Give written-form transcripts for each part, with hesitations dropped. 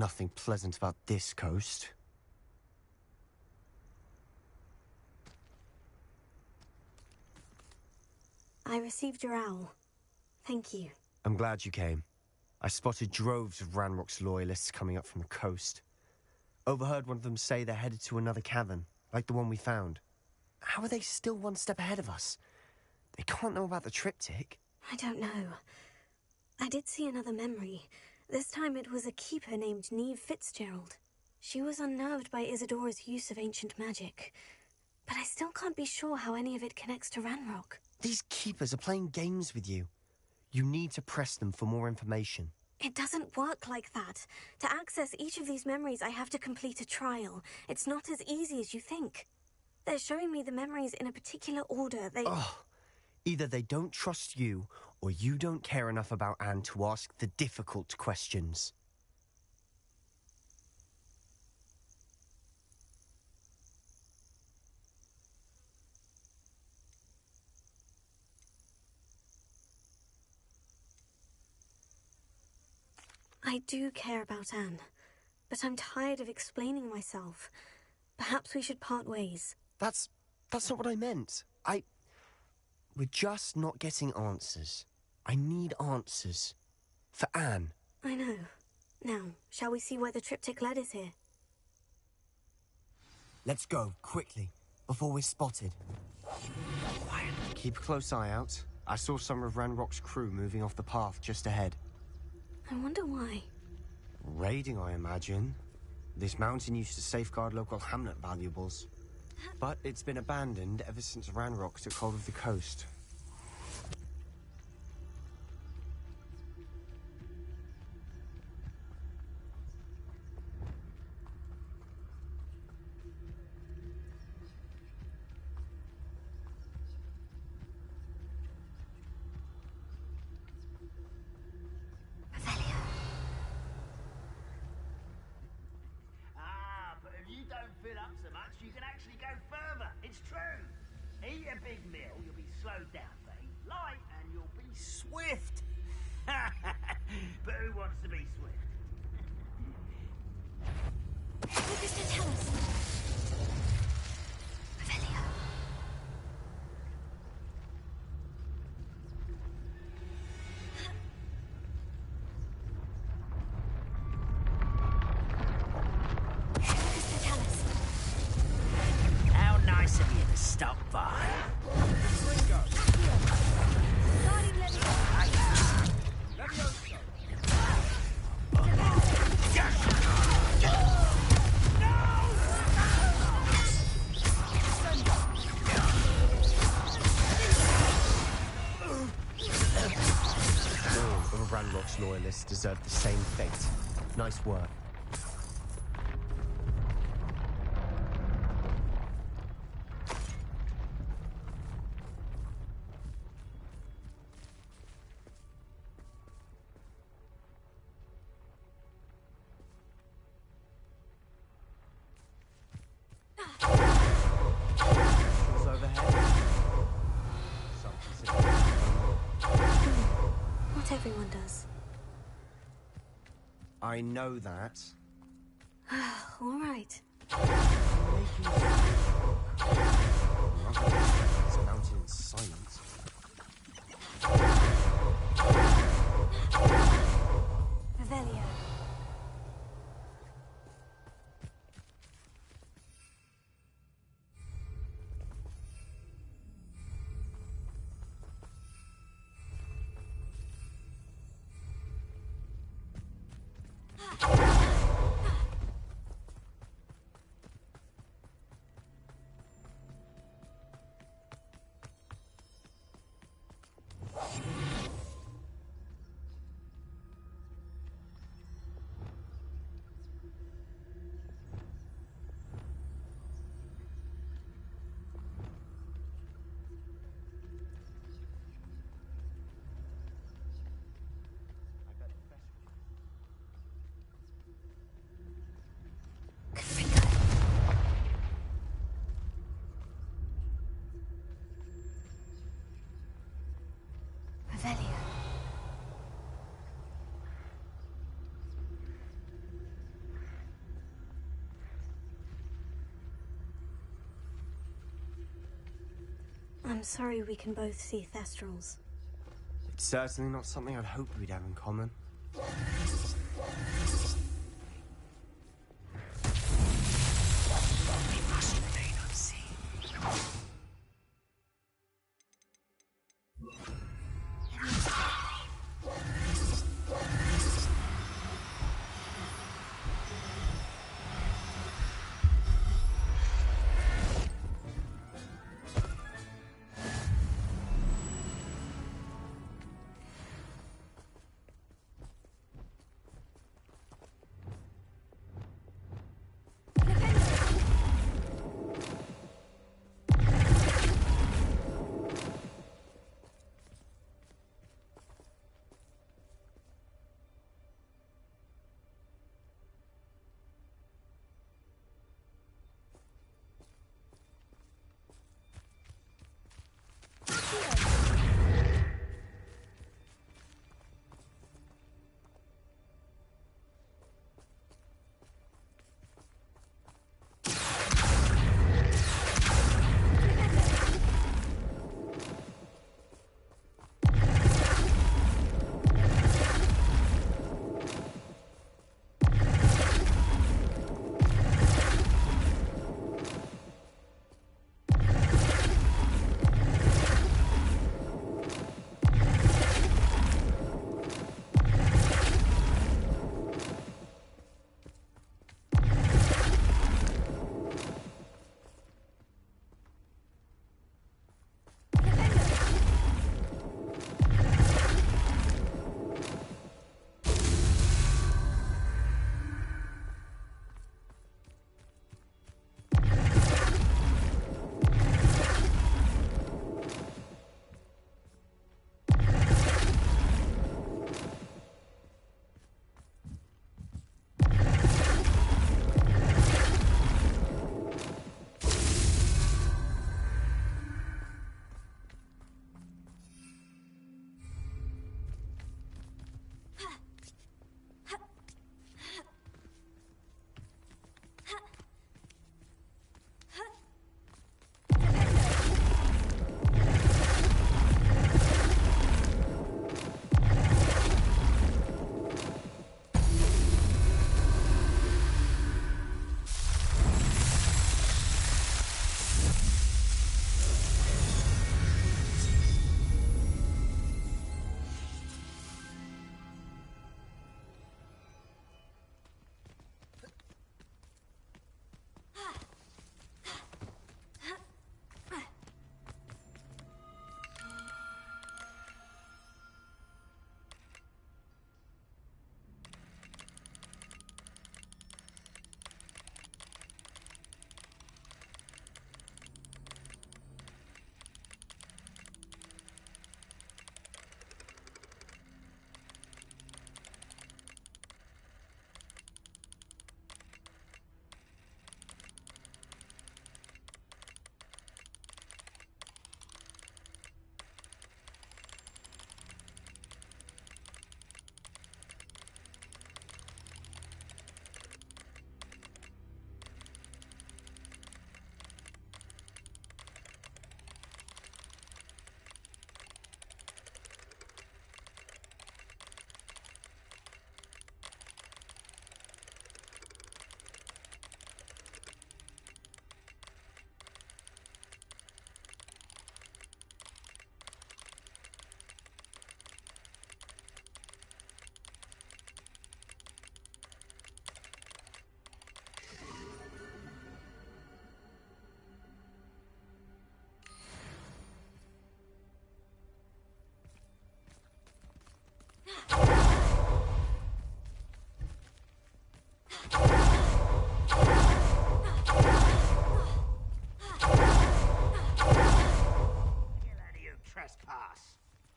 nothing pleasant about this coast. I received your owl. Thank you. I'm glad you came. I spotted droves of Ranrock's loyalists coming up from the coast. Overheard one of them say they're headed to another cavern, like the one we found. How are they still one step ahead of us? They can't know about the triptych. I don't know. I did see another memory. This time it was a keeper named Neve Fitzgerald. She was unnerved by Isadora's use of ancient magic. But I still can't be sure how any of it connects to Ranrock. These keepers are playing games with you. You need to press them for more information. It doesn't work like that. To access each of these memories, I have to complete a trial. It's not as easy as you think. They're showing me the memories in a particular order. Either they don't trust you, or you don't care enough about Anne to ask the difficult questions. I do care about Anne, but I'm tired of explaining myself. Perhaps we should part ways. That's not what I meant. We're just not getting answers. I need answers. For Anne. I know. Now, shall we see where the triptych led us here? Let's go, quickly, before we're spotted. Quiet. Keep a close eye out. I saw some of Ranrock's crew moving off the path just ahead. I wonder why. Raiding, I imagine. This mountain used to safeguard local hamlet valuables. But it's been abandoned ever since Ranrock took hold of the coast. So much, you can actually go further. It's true. Eat a big meal, you'll be slowed down. But eat light and you'll be swift. But who wants to be swift? What does that tell us? Revelio. Stop by. All of Ranrock's loyalists deserve the same fate. Nice work. Everyone does. I know that. All right. It's a mountain in silence. Revelio. I'm sorry we can both see Thestrals. It's certainly not something I'd hoped we'd have in common. We must remain unseen.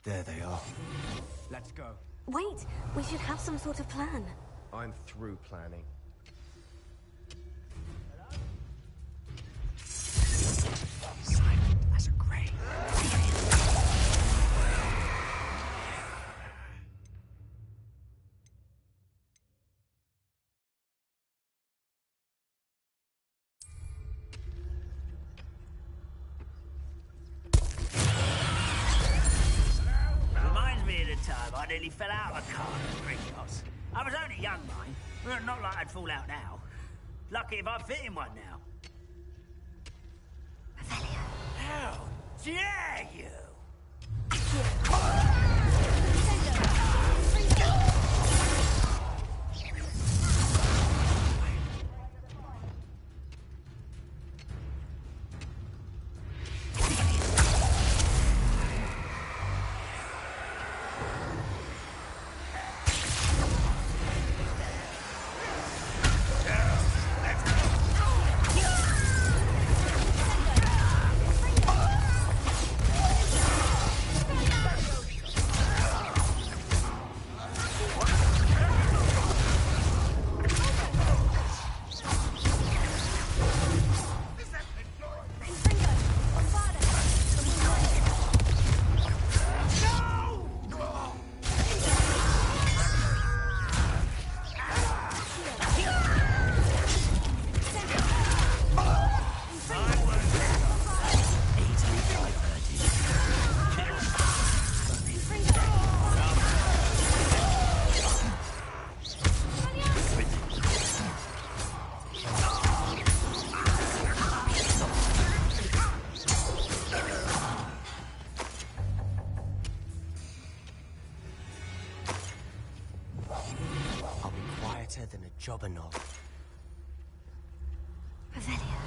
There they are. Let's go. Wait, we should have some sort of plan. I'm through planning. Silent as a grave. I nearly fell out of a car at Gringotts. I was only young, mind. Well, not like I'd fall out now. Lucky if I fit in one now. How dare you! Than a jobber knob. Revelia.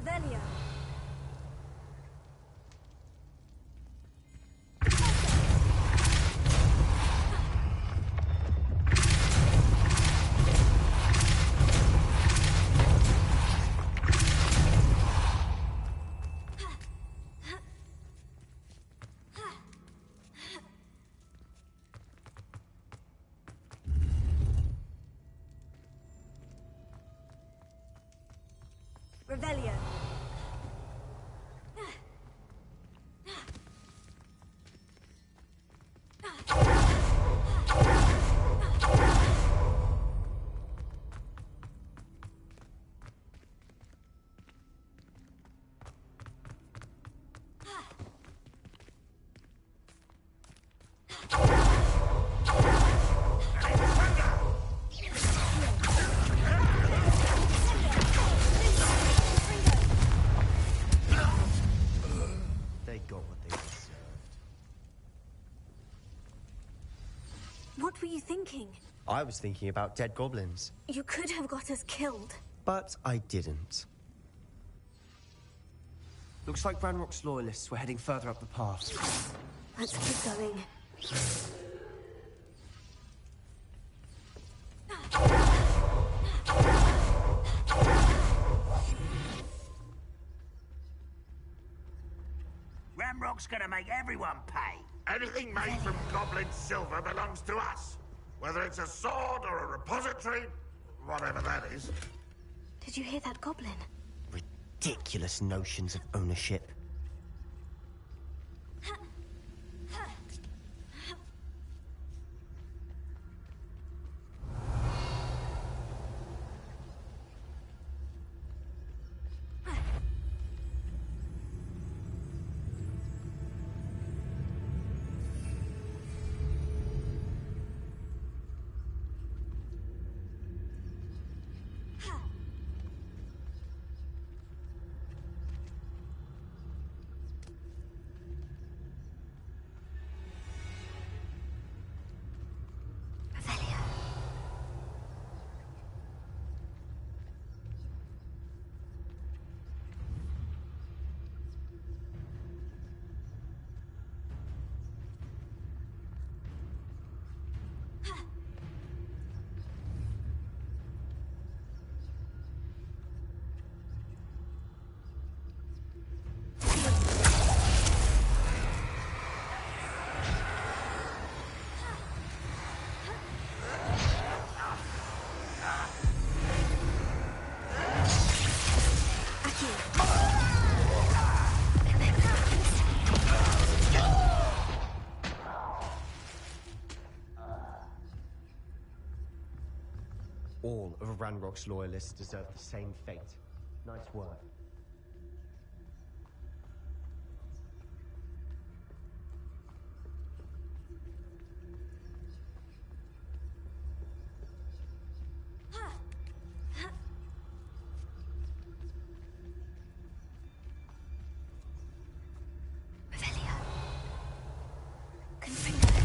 Revelio. Revelio. They got what they deserved. What were you thinking? I was thinking about dead goblins, You could have got us killed. but I didn't. Looks like Ranrock's loyalists were heading further up the path. Let's keep going. Ramrock's gonna make everyone pay. Anything made from goblin silver belongs to us. Whether it's a sword or a repository, whatever that is. Did you hear that goblin? Ridiculous notions of ownership. All of Ranrock's loyalists deserve the same fate. Nice work. Revelio. Confringo.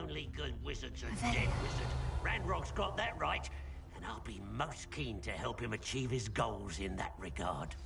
Only good wizards are dead wizard. Ranrock's got that right, and I'll be most keen to help him achieve his goals in that regard.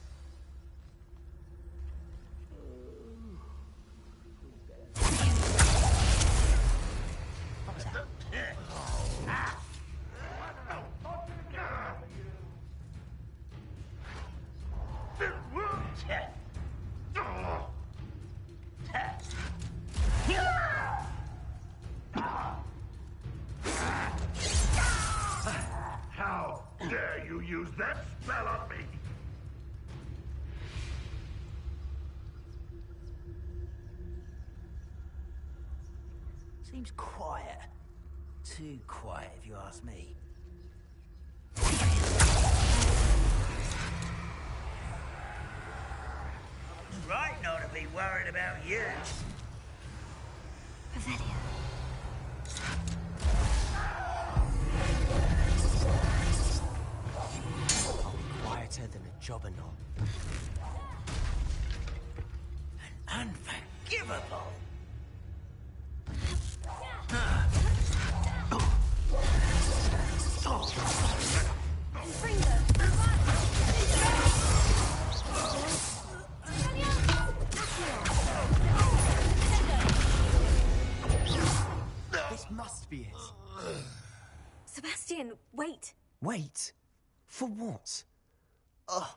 How dare you use that spell on me? Seems quiet. Too quiet, if you ask me. Right not to be worried about you. Revelio. Quieter than a jobberknoll. And unforgivable. This must be it. Sebastian, wait. Wait? For what? Ugh,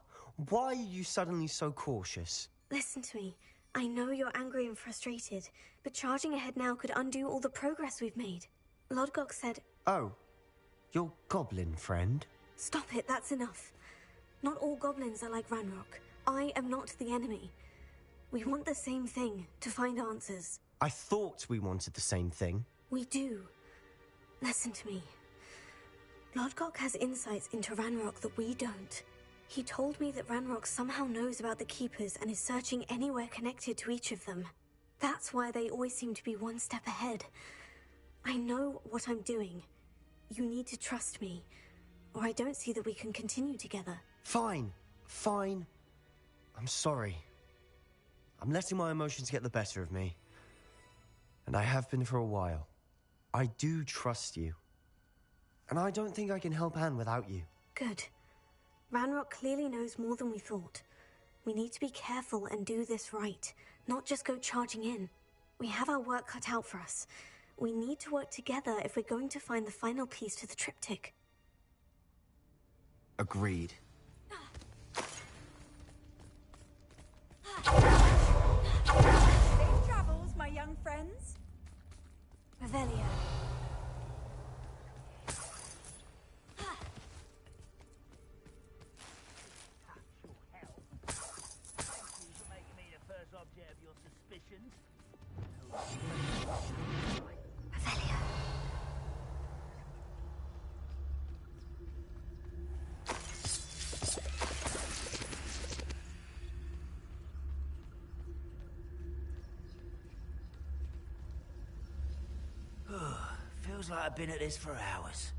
why are you suddenly so cautious? Listen to me. I know you're angry and frustrated, but charging ahead now could undo all the progress we've made. Lodgok said... Oh, your goblin friend? Stop it, that's enough. Not all goblins are like Ranrock. I am not the enemy. We want the same thing, to find answers. I thought we wanted the same thing. We do. Listen to me. Lodgok has insights into Ranrock that we don't. He told me that Ranrock somehow knows about the Keepers and is searching anywhere connected to each of them. That's why they always seem to be one step ahead. I know what I'm doing. You need to trust me, or I don't see that we can continue together. Fine. I'm sorry. I'm letting my emotions get the better of me. And I have been for a while. I do trust you. And I don't think I can help Anne without you. Good. Ranrock clearly knows more than we thought. We need to be careful and do this right, not just go charging in. We have our work cut out for us. We need to work together if we're going to find the final piece to the triptych. Agreed. Safe travels, my young friends. Revelio. Object of your suspicions. Revelio. Feels like I've been at this for hours.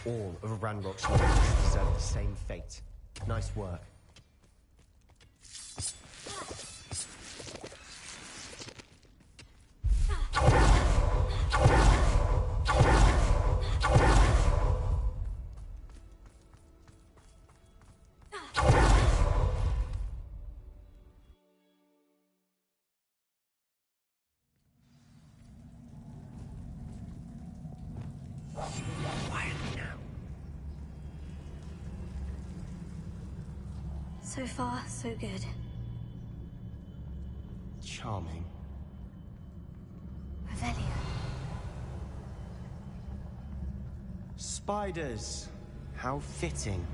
All of Ranrock's warriors deserve the same fate. Nice work. So far, so good. Charming. Revelio. Spiders. How fitting.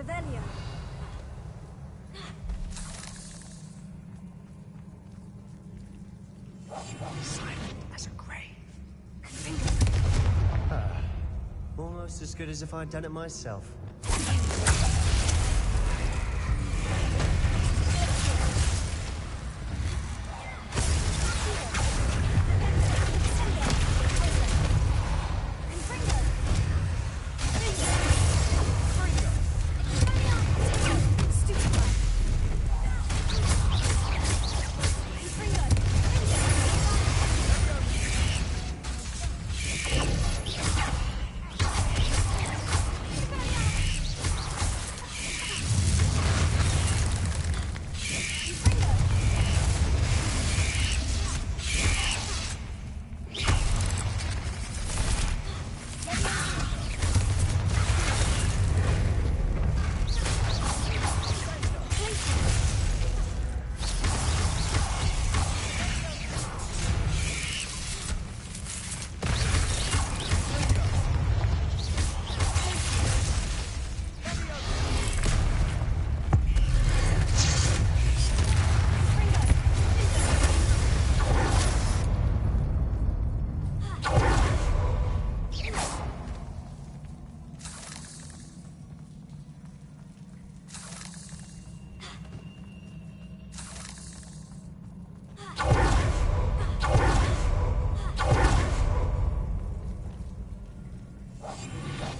Revelio. Silent as a grave. Almost as good as if I'd done it myself.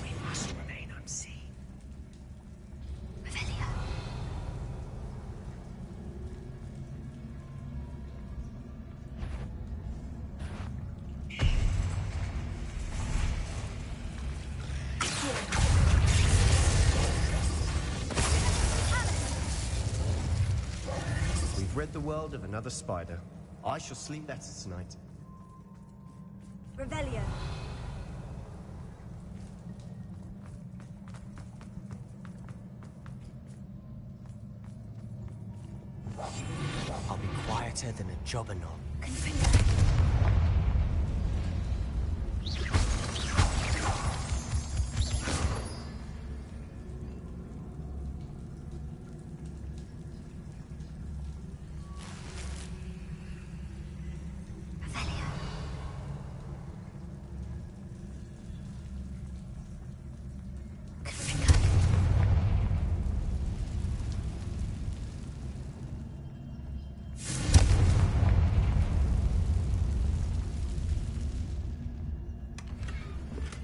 We must remain unseen. Revelio. We've rid the world of another spider. I shall sleep better tonight. Revelio. I'll be quieter than a jobberknoll.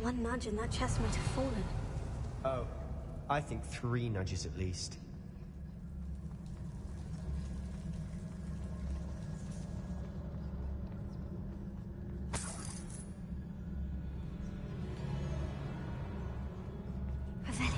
One nudge and that chest might have fallen. Oh, I think 3 nudges at least. Revelio.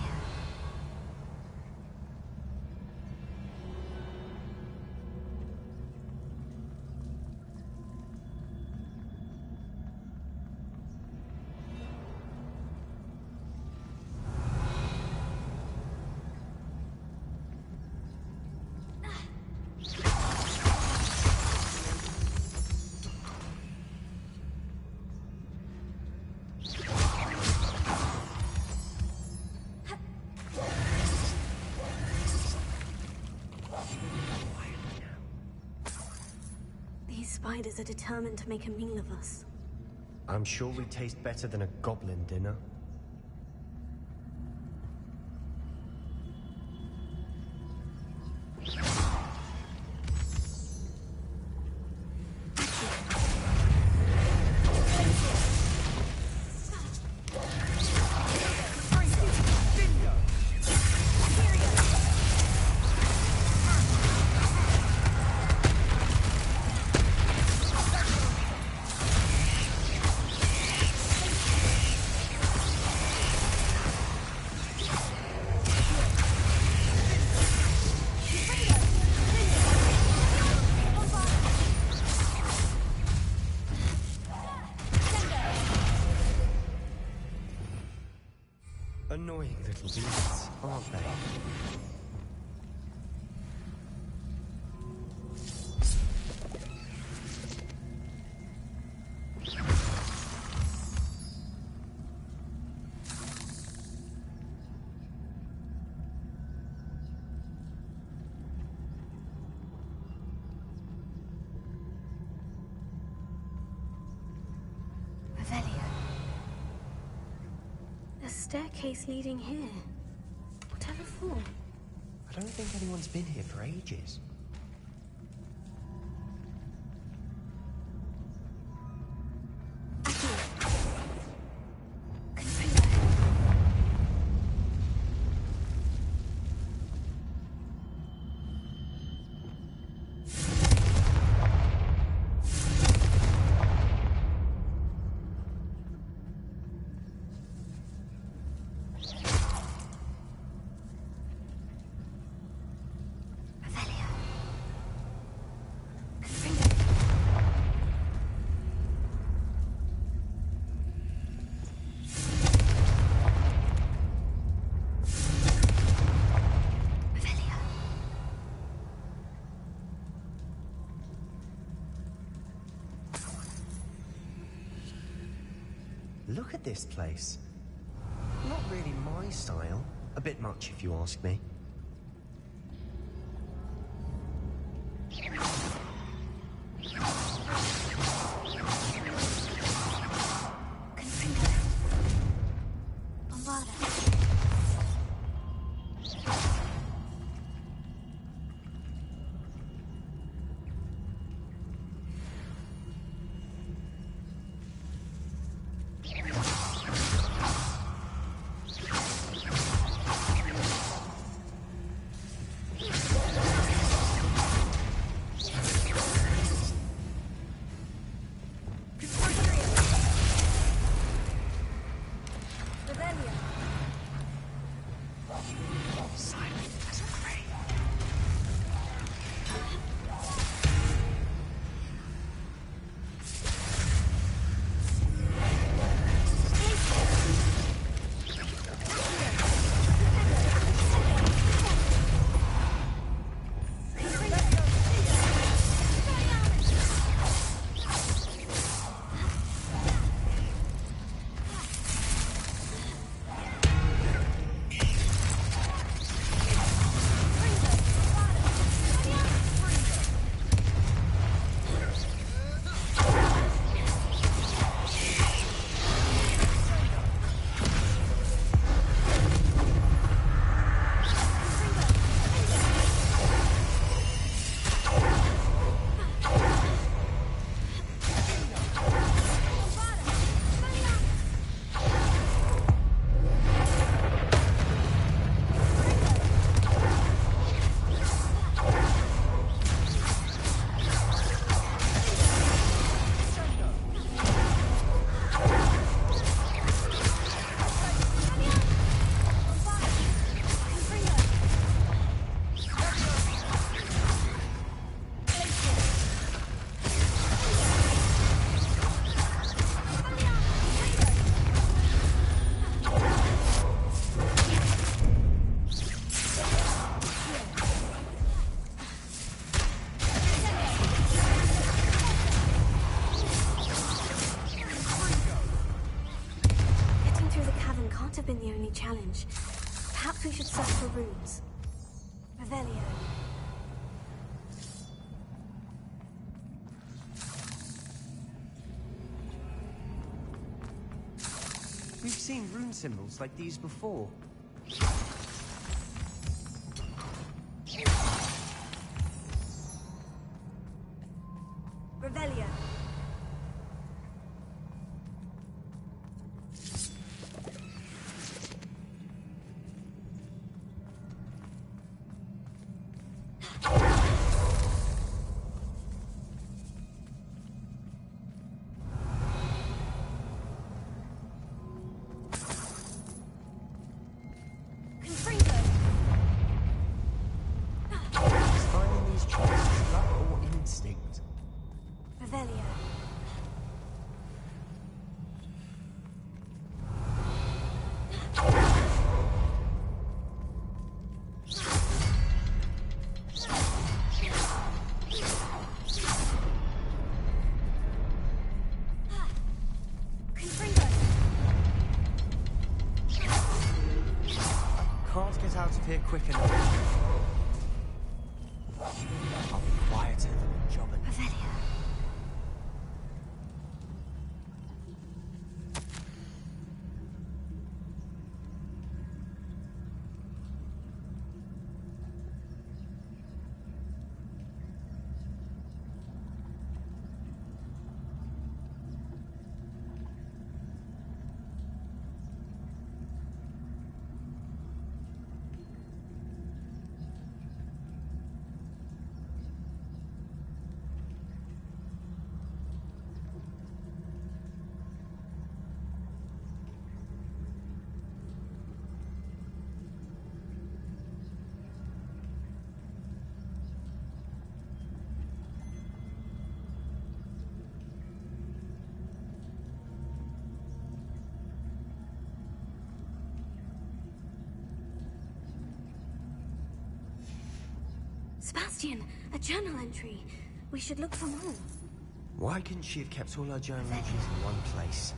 These spiders are determined to make a meal of us. I'm sure we taste better than a goblin dinner. Annoying little beasts, aren't they? A staircase leading here. Whatever for? I don't think anyone's been here for ages. Look at this place. Not really my style. A bit much, if you ask me. Been the only challenge. Perhaps we should search for runes. Revelio. We've seen rune symbols like these before. Revelio. Can't get out of here quick enough. I'll be quieter than a jobbing. Revelio. Sebastian, a journal entry. We should look for more. Why couldn't she have kept all her journal entries in one place?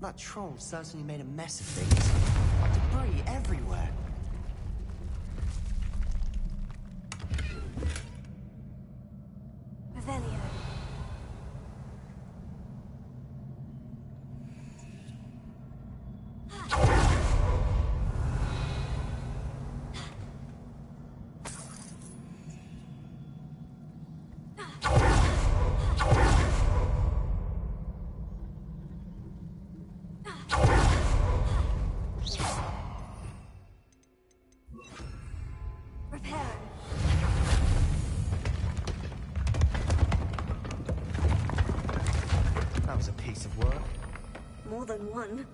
That troll certainly made a mess of things. Debris everywhere. Revelio. more than one.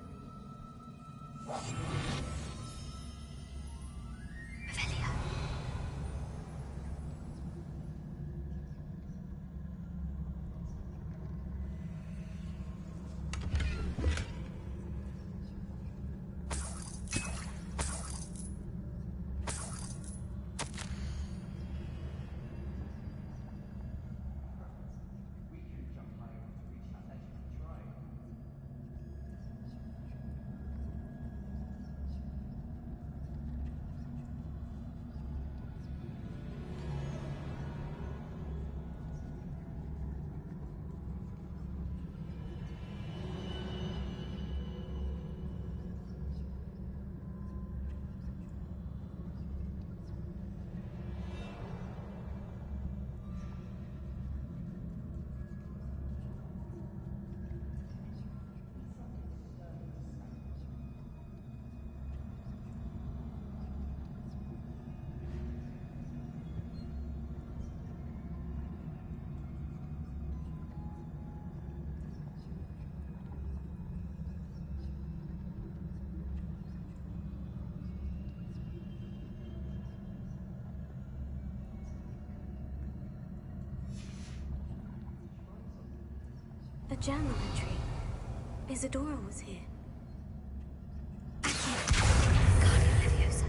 Revelia. A journal entry. Isadora was here. Guardian Leviosa.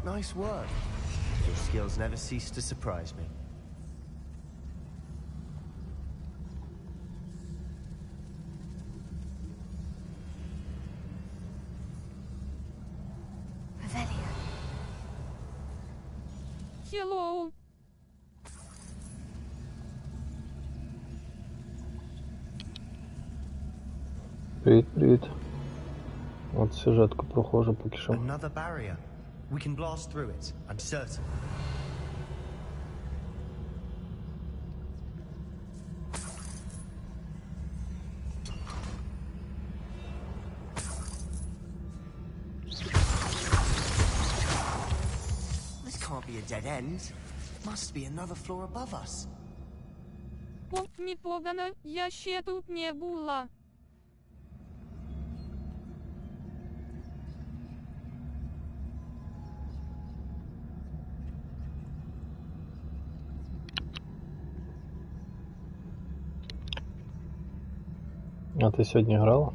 Nice work. Your skills never cease to surprise me. Revelia. Hello. Привіт. От сюжетку проходжу поки що. Another barrier. We can blast through it, I'm certain. This can't be a dead end. Must be another floor above us. Непогано, я ще тут не була. А ти сьогодні грала?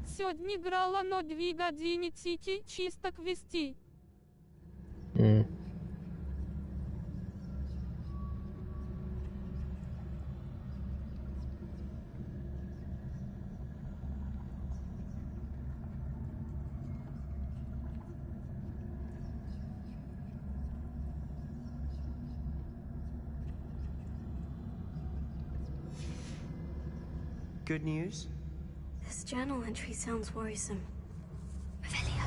Сьогодні грала на 2 години тільки чисто квести. Good news? This journal entry sounds worrisome. Revelia.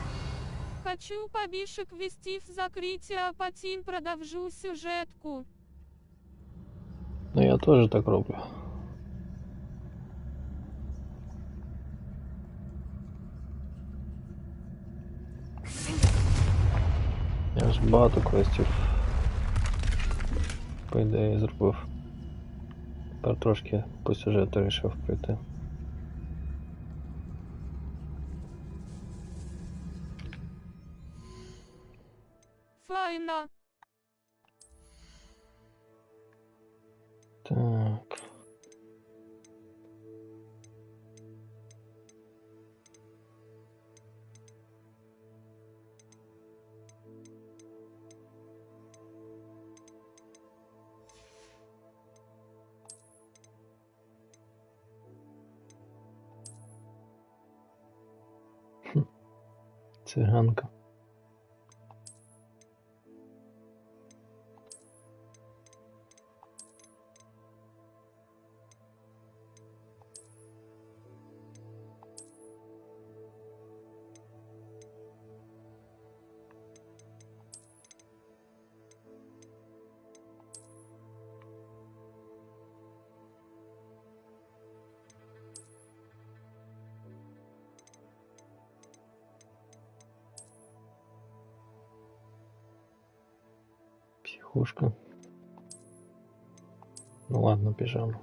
Хочу побільше квестів закриття, а потім продовжу сюжетку. Ну я теж так роблю. майже багато квестів, по ідеї, зробив. Тепер трошки по сюжету вирішив пройти. Файна. Так. Циганка. Психушка. Ну ладно, пижама.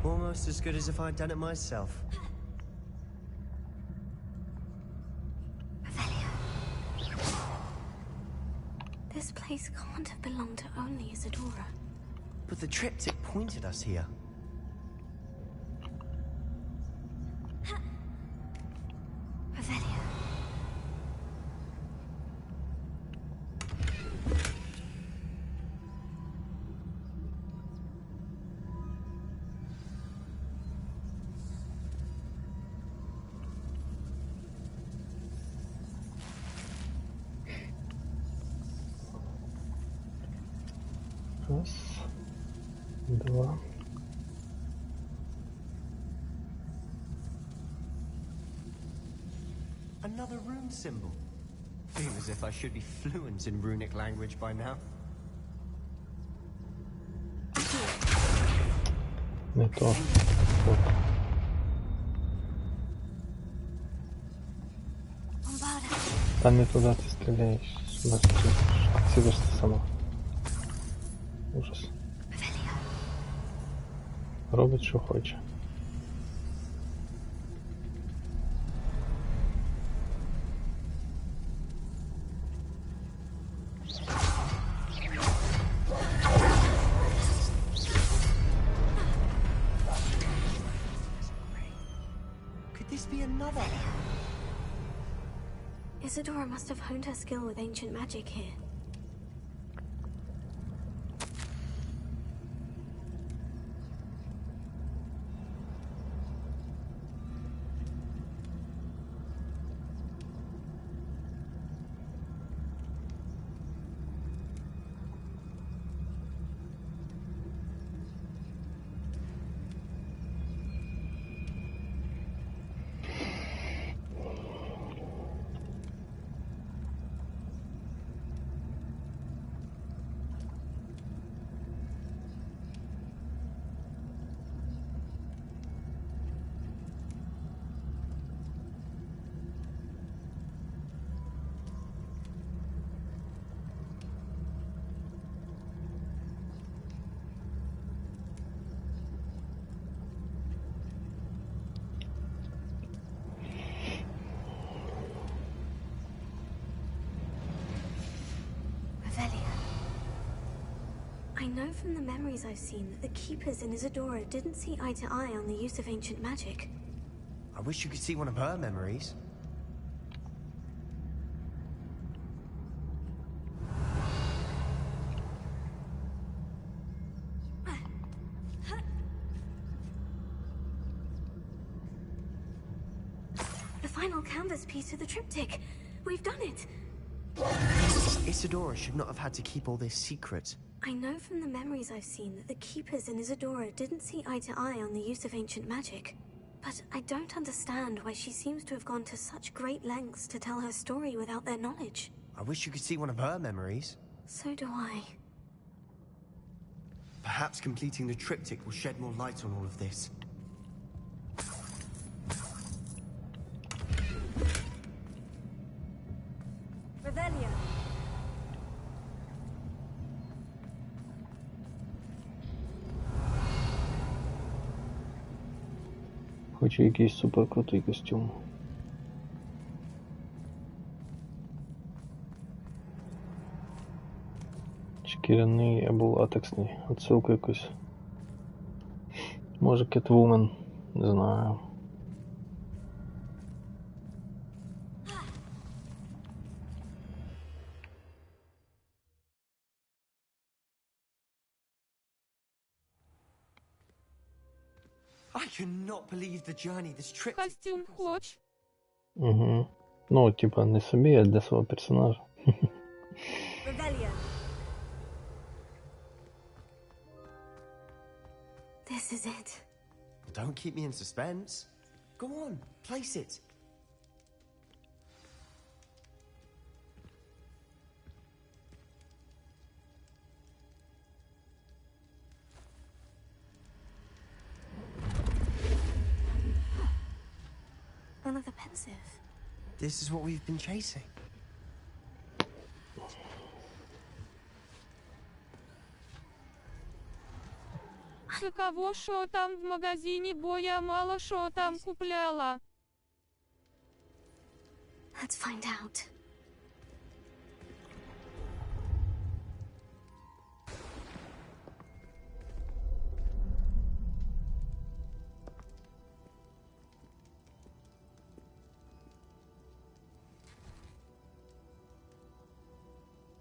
Almost as good as if I'd done it myself. This place can't have belonged to only Isadora. But the triptych pointed us here. Revelio. Раз, два. Another rune symbol. Feel as if I should be fluent in runic language by now. Не то. От. Та не туди ти стріляєш. Сюди цілишся сама. Ужас. Робить, що хоче. Could this be another? Isadora must have honed her skill with ancient magic here. I know from the memories I've seen that the Keepers in Isadora didn't see eye to eye on the use of ancient magic. I wish you could see one of her memories. final canvas piece of the triptych. We've done it. Isadora should not have had to keep all this secret. I know from the memories I've seen that the Keepers and Isadora didn't see eye to eye on the use of ancient magic. But I don't understand why she seems to have gone to such great lengths to tell her story without their knowledge. I wish you could see one of her memories. So do I. Perhaps completing the triptych will shed more light on all of this. Revelio. Хочу якийсь суперкрутий костюм. Шкіряний або латексний. Отсилка якось. Може Кетвумен, не знаю. I cannot believe the journey this trip. Костюм хоч? Угу. Ну, типа, не собі, а для свого персонажа. Revelio. This is it. Don't keep me in suspense. Go on, place it. Another pensive. This is what we've been chasing. Цікаво, що там в магазині, бо я мало що там купляла. Let's find out.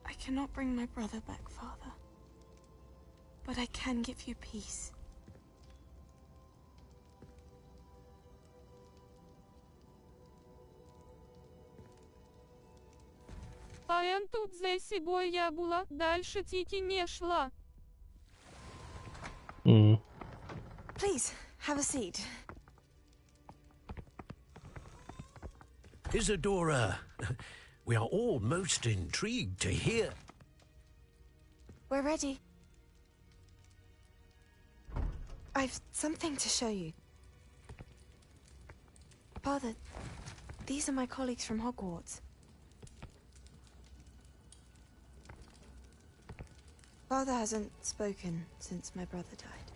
I cannot bring my brother back, Father. But I can give you peace. А я тут за собою я була, дальше тільки не йшла. Please, have a seat. Isadora, we are all most intrigued to hear. We're ready. I've something to show you. Father, these are my colleagues from Hogwarts. Father hasn't spoken since my brother died.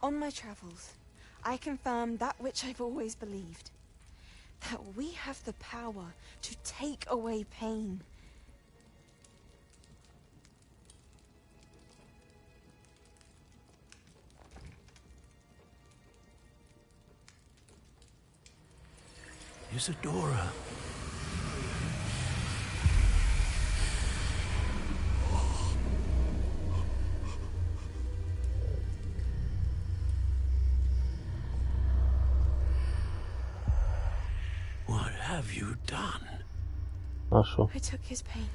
On my travels, I confirmed that which I've always believed. That we have the power to take away pain. Isadora. What have you done? А що? I took his pain.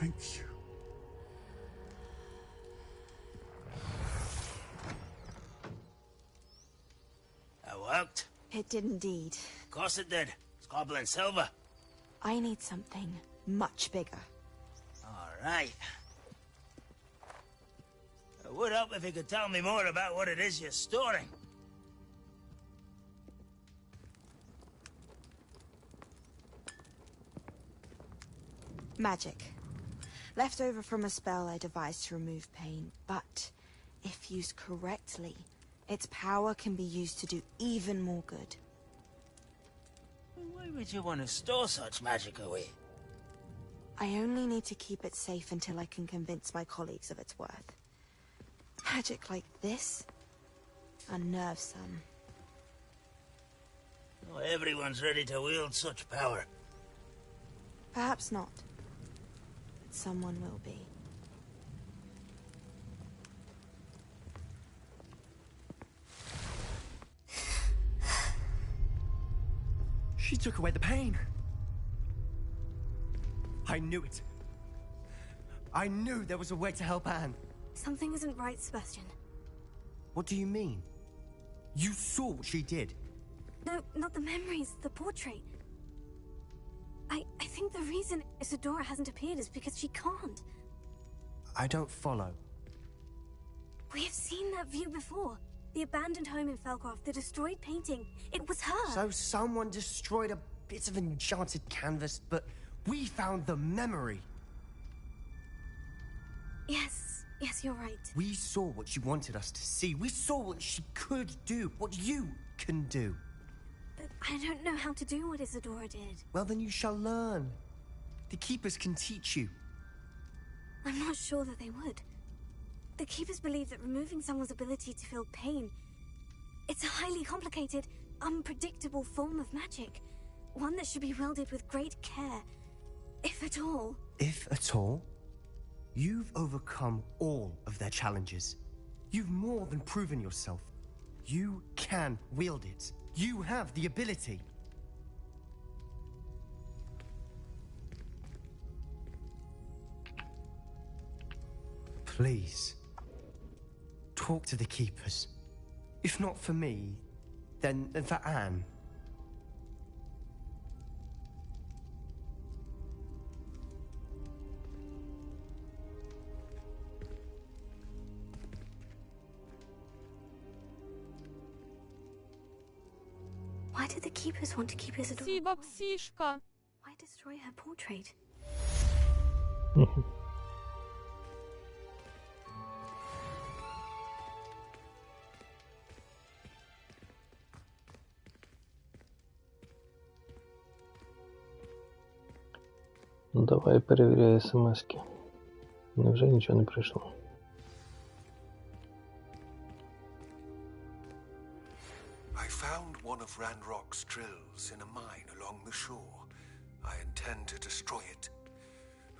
Thank you. That worked. It did indeed. Of course it did. It's goblin silver. I need something much bigger. All right. It would help if you could tell me more about what it is you're storing. Magic. Left over from a spell I devised to remove pain, but if used correctly, its power can be used to do even more good. Why would you want to store such magic away? I only need to keep it safe until I can convince my colleagues of its worth. Magic like this unnerves some. Not everyone's ready to wield such power. Perhaps not. someone will be. She took away the pain. I knew it. I knew there was a way to help Anne. Something isn't right, Sebastian. What do you mean? You saw what she did. No, not the memories, the portrait. I think the reason Isadora hasn't appeared is because she can't. I don't follow. We have seen that view before. The abandoned home in Felcroft, the destroyed painting. It was her. So someone destroyed a bit of enchanted canvas, but we found the memory. Yes, you're right. We saw what she wanted us to see. We saw what she could do, what you can do. But I don't know how to do what Isadora did. Well, then you shall learn. The Keepers can teach you. I'm not sure that they would. The Keepers believe that removing someone's ability to feel pain, it's a highly complicated, unpredictable form of magic. One that should be wielded with great care, if at all. If at all? You've overcome all of their challenges. You've more than proven yourself. You can wield it. You have the ability. Please, talk to the Keepers. If not for me, then for Anne. Why did the Keepers want to keep Isadora? Спасибо, псишка. Why destroy her portrait? Ну, давай перевіряй смски. Невже нічого не прийшло? I found one of Ranrock's drills in a mine along the shore. I intend to destroy it.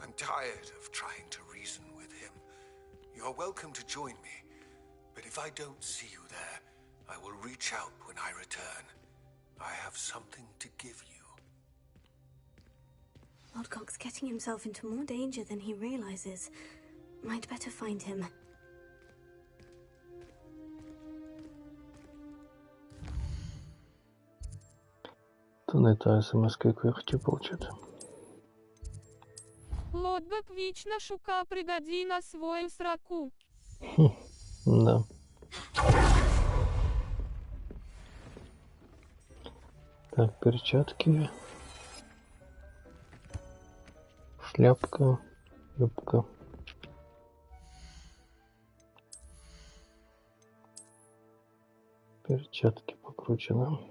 I'm tired of trying to reason with him. You're welcome to join me, but if I don't see you there, I will reach out when I return. I have something to give you. Lodgok's getting himself into more danger than he realizes. Might better find him. То не та смс, яку я хотів получити. Лодгок вічно шука придаді на свою сраку. Да. Так, перчатки. Шляпка. Юбка. Перчатки покручено.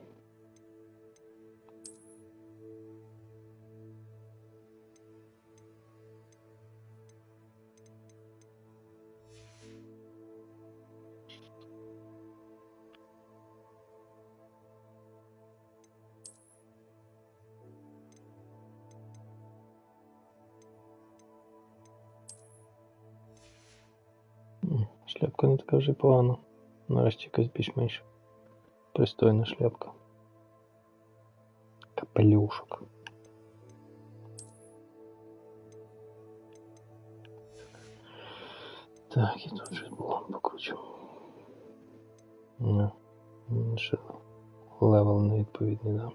Шляпка не така вже й погана. Нарешті якась більш-менш пристойна шляпка. Капелюшок. Так, і тут вже було покручу. Ще левел невідповідний, да.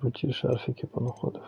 Круті шарфики понаходив.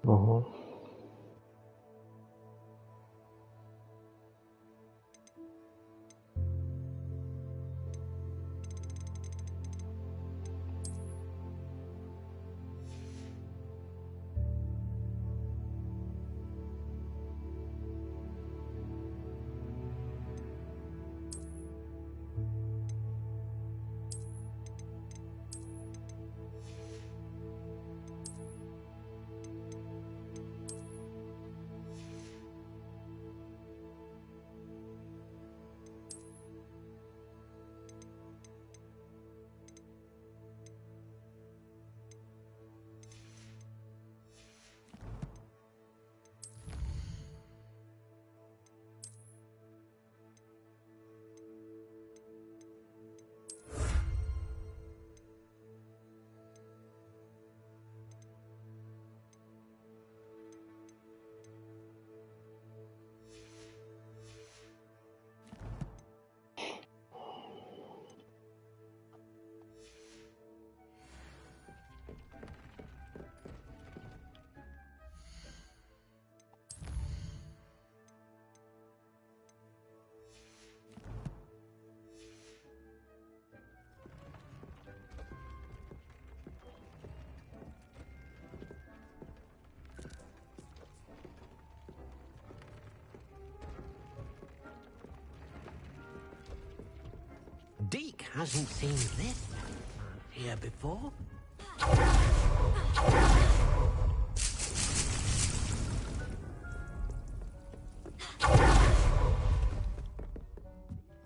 Ого. Deke hasn't seen this here before.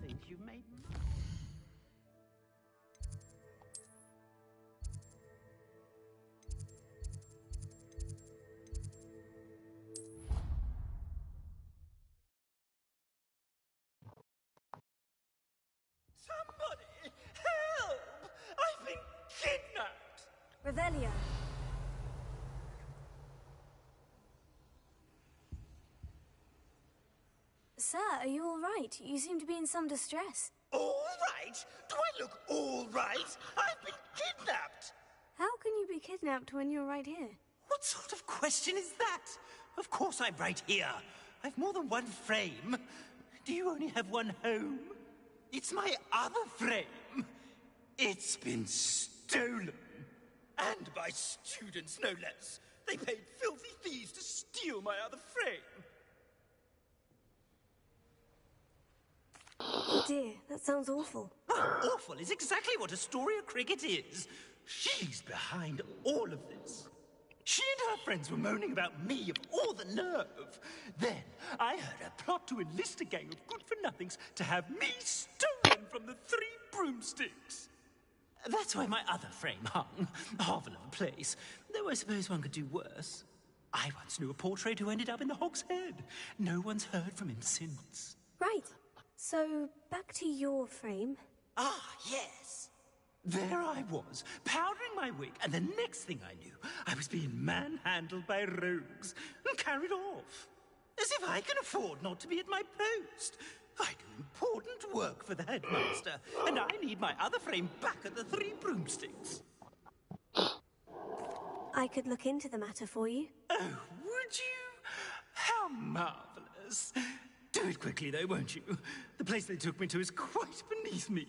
Things you've made. Somebody help! I've been kidnapped! Revelio. Sir, are you all right? You seem to be in some distress. All right? Do I look all right? I've been kidnapped! How can you be kidnapped when you're right here? What sort of question is that? Of course I'm right here. I've more than one frame. Do you only have one home? It's my other frame. It's been stolen. And by students, no less. They paid filthy thieves to steal my other frame. Oh dear, that sounds awful. Well, awful is exactly what Astoria Cricket is. She's behind all of this. She and her friends were moaning about me of all the nerve. Then I heard her plot to enlist a gang of good-for-nothings to have me stolen from the Three Broomsticks. That's why my other frame hung. A hovel of a place. Though I suppose one could do worse. I once knew a portrait who ended up in the Hog's Head. No one's heard from him since. Right. So, back to your frame. Ah, yes. There I was, powdering my wig, and the next thing I knew, I was being manhandled by rogues and carried off. As if I can afford not to be at my post. I do important work for the headmaster, and I need my other frame back at the Three Broomsticks. I could look into the matter for you. Oh, would you? How marvelous. us. Do it quickly, though, won't you? The place they took me to is quite beneath me.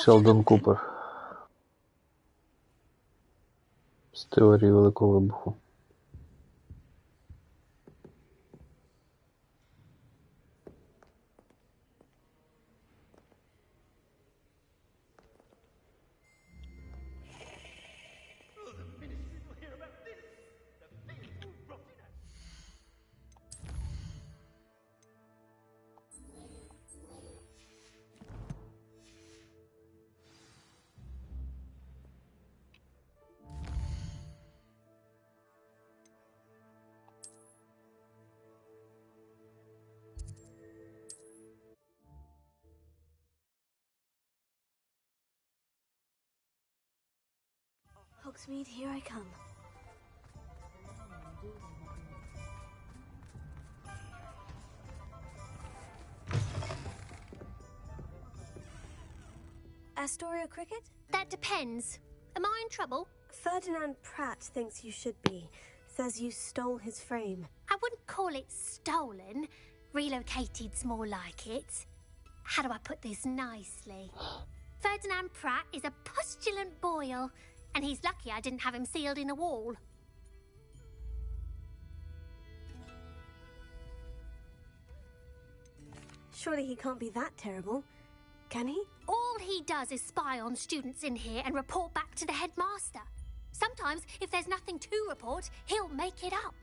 Шелдон Купер. З теорії Великого Вибуху. Hogsmeade, here I come. Astoria Cricket? That depends. Am I in trouble? Ferdinand Pratt thinks you should be. Says you stole his frame. I wouldn't call it stolen. Relocated's more like it. How do I put this nicely? Ferdinand Pratt is a postulant boil, and he's lucky I didn't have him sealed in a wall. Surely he can't be that terrible, can he? All he does is spy on students in here and report back to the headmaster. Sometimes, if there's nothing to report, he'll make it up.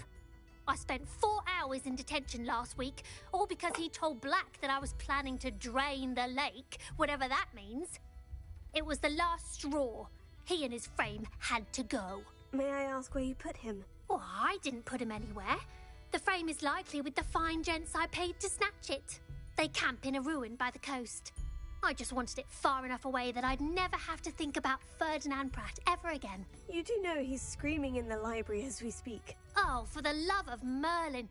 I spent 4 hours in detention last week, all because he told Black that I was planning to drain the lake, whatever that means. It was the last straw. He and his frame had to go. May I ask where you put him? Oh, I didn't put him anywhere. The frame is likely with the fine gents I paid to snatch it. They camp in a ruin by the coast. I just wanted it far enough away that I'd never have to think about Ferdinand Pratt ever again. You do know he's screaming in the library as we speak. Oh, for the love of Merlin.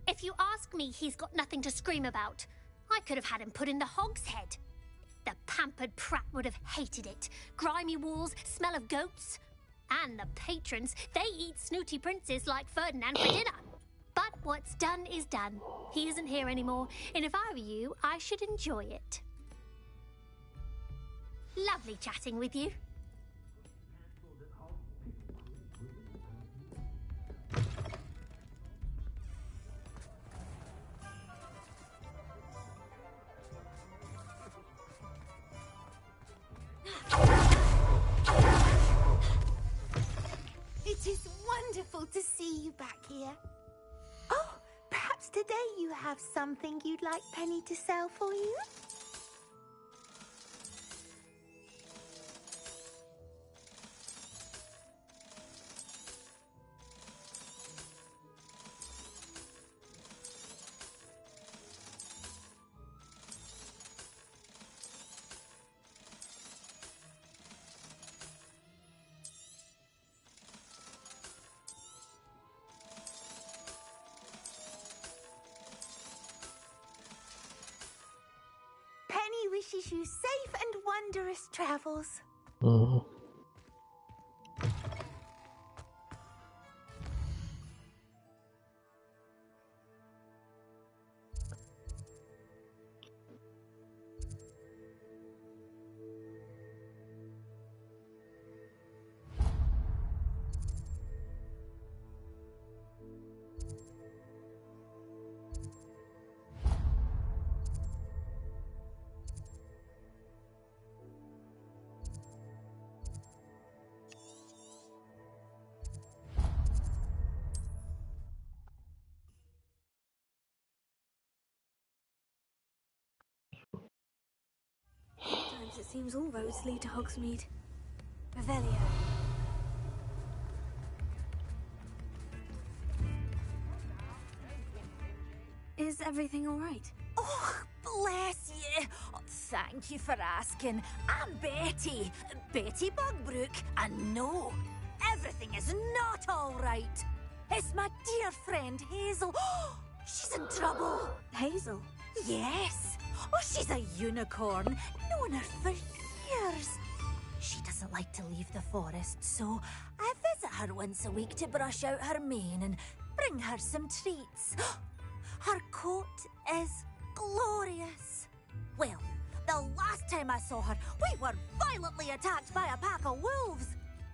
If you ask me, he's got nothing to scream about. I could have had him put in the hogshead. The pampered Pratt would have hated it. Grimy walls, smell of goats. And the patrons, they eat snooty princes like Ferdinand for dinner. But what's done is done. He isn't here anymore, and if I were you, I should enjoy it. Lovely chatting with you. It is wonderful to see you back here. Oh, perhaps today you have something you'd like Penny to sell for you? Wishes you safe and wondrous travels. Sometimes it seems all roads lead to Hogsmeade. Revelio. Is everything all right? Oh, bless you. Oh, thank you for asking. I'm Betty. Betty Bugbrook. And no, everything is not all right. It's my dear friend Hazel. She's in trouble. Hazel? Yes. Oh, she's a unicorn. Known her for years. She doesn't like to leave the forest, so I visit her once a week to brush out her mane and bring her some treats. Her coat is glorious. Well, the last time I saw her, we were violently attacked by a pack of wolves.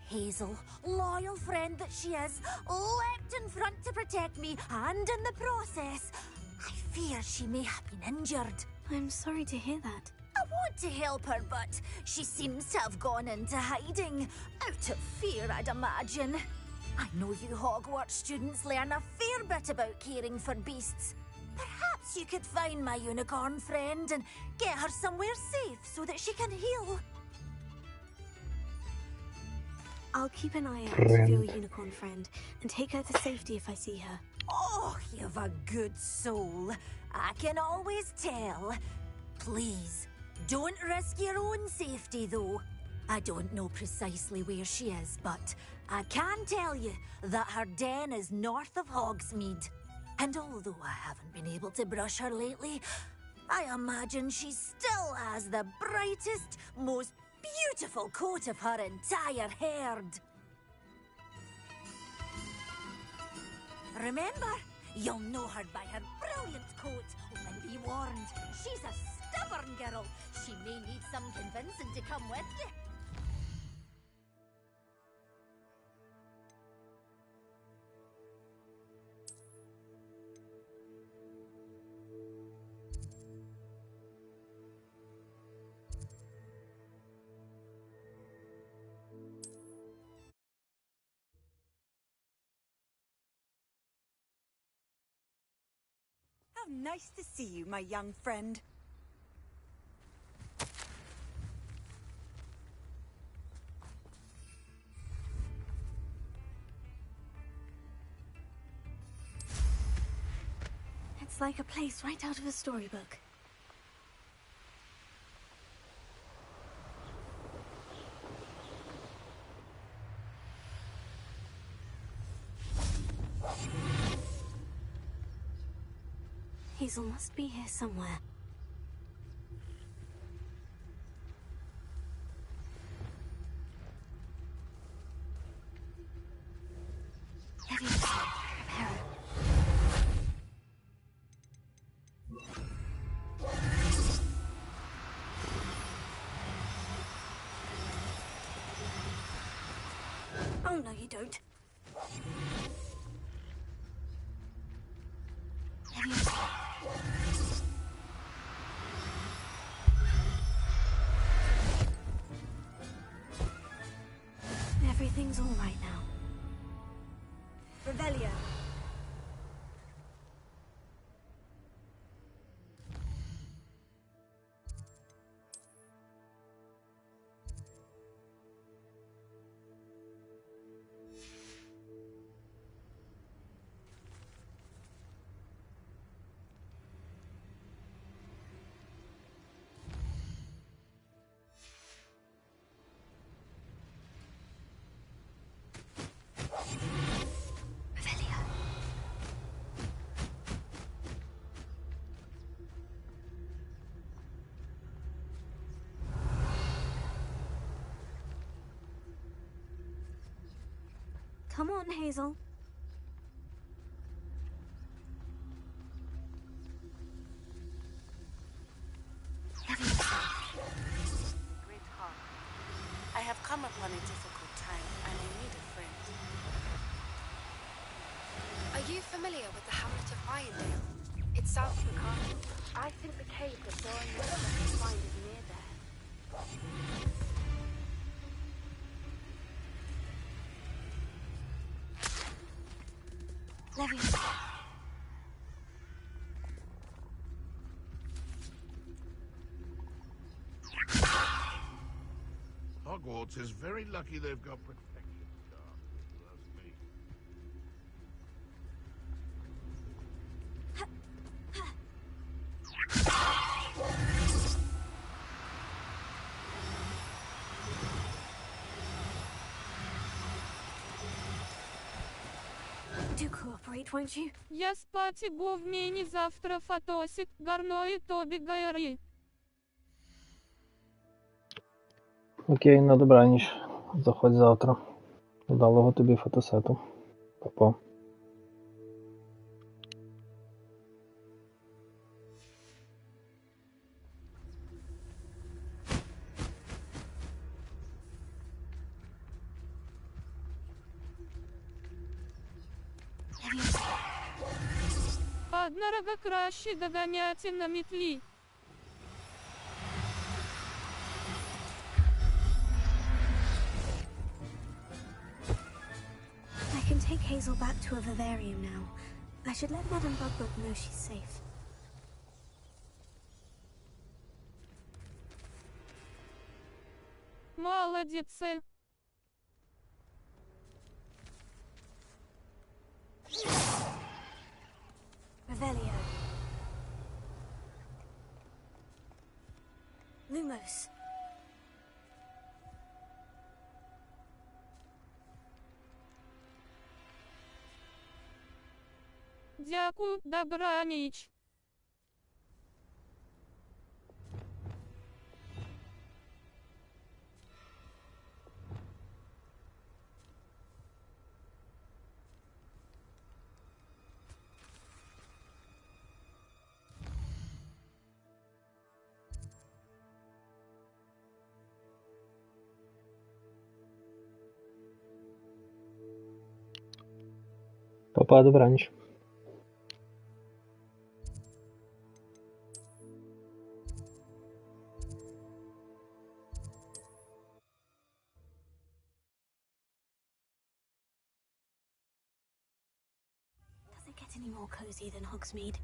Hazel, loyal friend that she is, leapt in front to protect me, and in the process, I fear she may have been injured. I'm sorry to hear that. I want to help her, but she seems to have gone into hiding. Out of fear, I'd imagine. I know you Hogwarts students learn a fair bit about caring for beasts. Perhaps you could find my unicorn friend and get her somewhere safe so that she can heal. I'll keep an eye out for your unicorn friend and take her to safety if I see her. Oh, you've a good soul. I can always tell. Please, don't risk your own safety, though. I don't know precisely where she is, but I can tell you that her den is north of Hogsmeade. And although I haven't been able to brush her lately, I imagine she still has the brightest, most beautiful coat of her entire herd. Remember, you'll know her by her brilliant coat. And be warned, she's a stubborn girl. She may need some convincing to come with you. How nice to see you, my young friend. It's like a place right out of a storybook. Hazel must be here somewhere. Oh, no, you don't. Everything's all right now. Revelio. Come on, Hazel. Great Hog, I have come upon a difficult time and I need a friend. Are you familiar with the hamlet of Irondale? It's south of the castle. I think the cave that Dora and Wilbur can find is near there. Hogwarts is very lucky they've got protection staff, if you ask me. Do cooperate, won't you? Я спать иду в мини завтра фотосит, гарно и тобі гайри. Окей, на добраніч. Заходь завтра. Удалого тобі фотосету. Па-па. Однорога краще доганяти на метлі. I can take Hazel back to a vivarium now. I should let Madame Bugbrook know she's safe. Молодецы. Revelio. Lumos. Дякую, добраніч. Папа, добраніч. Does it get any more cozy than Hogsmeade?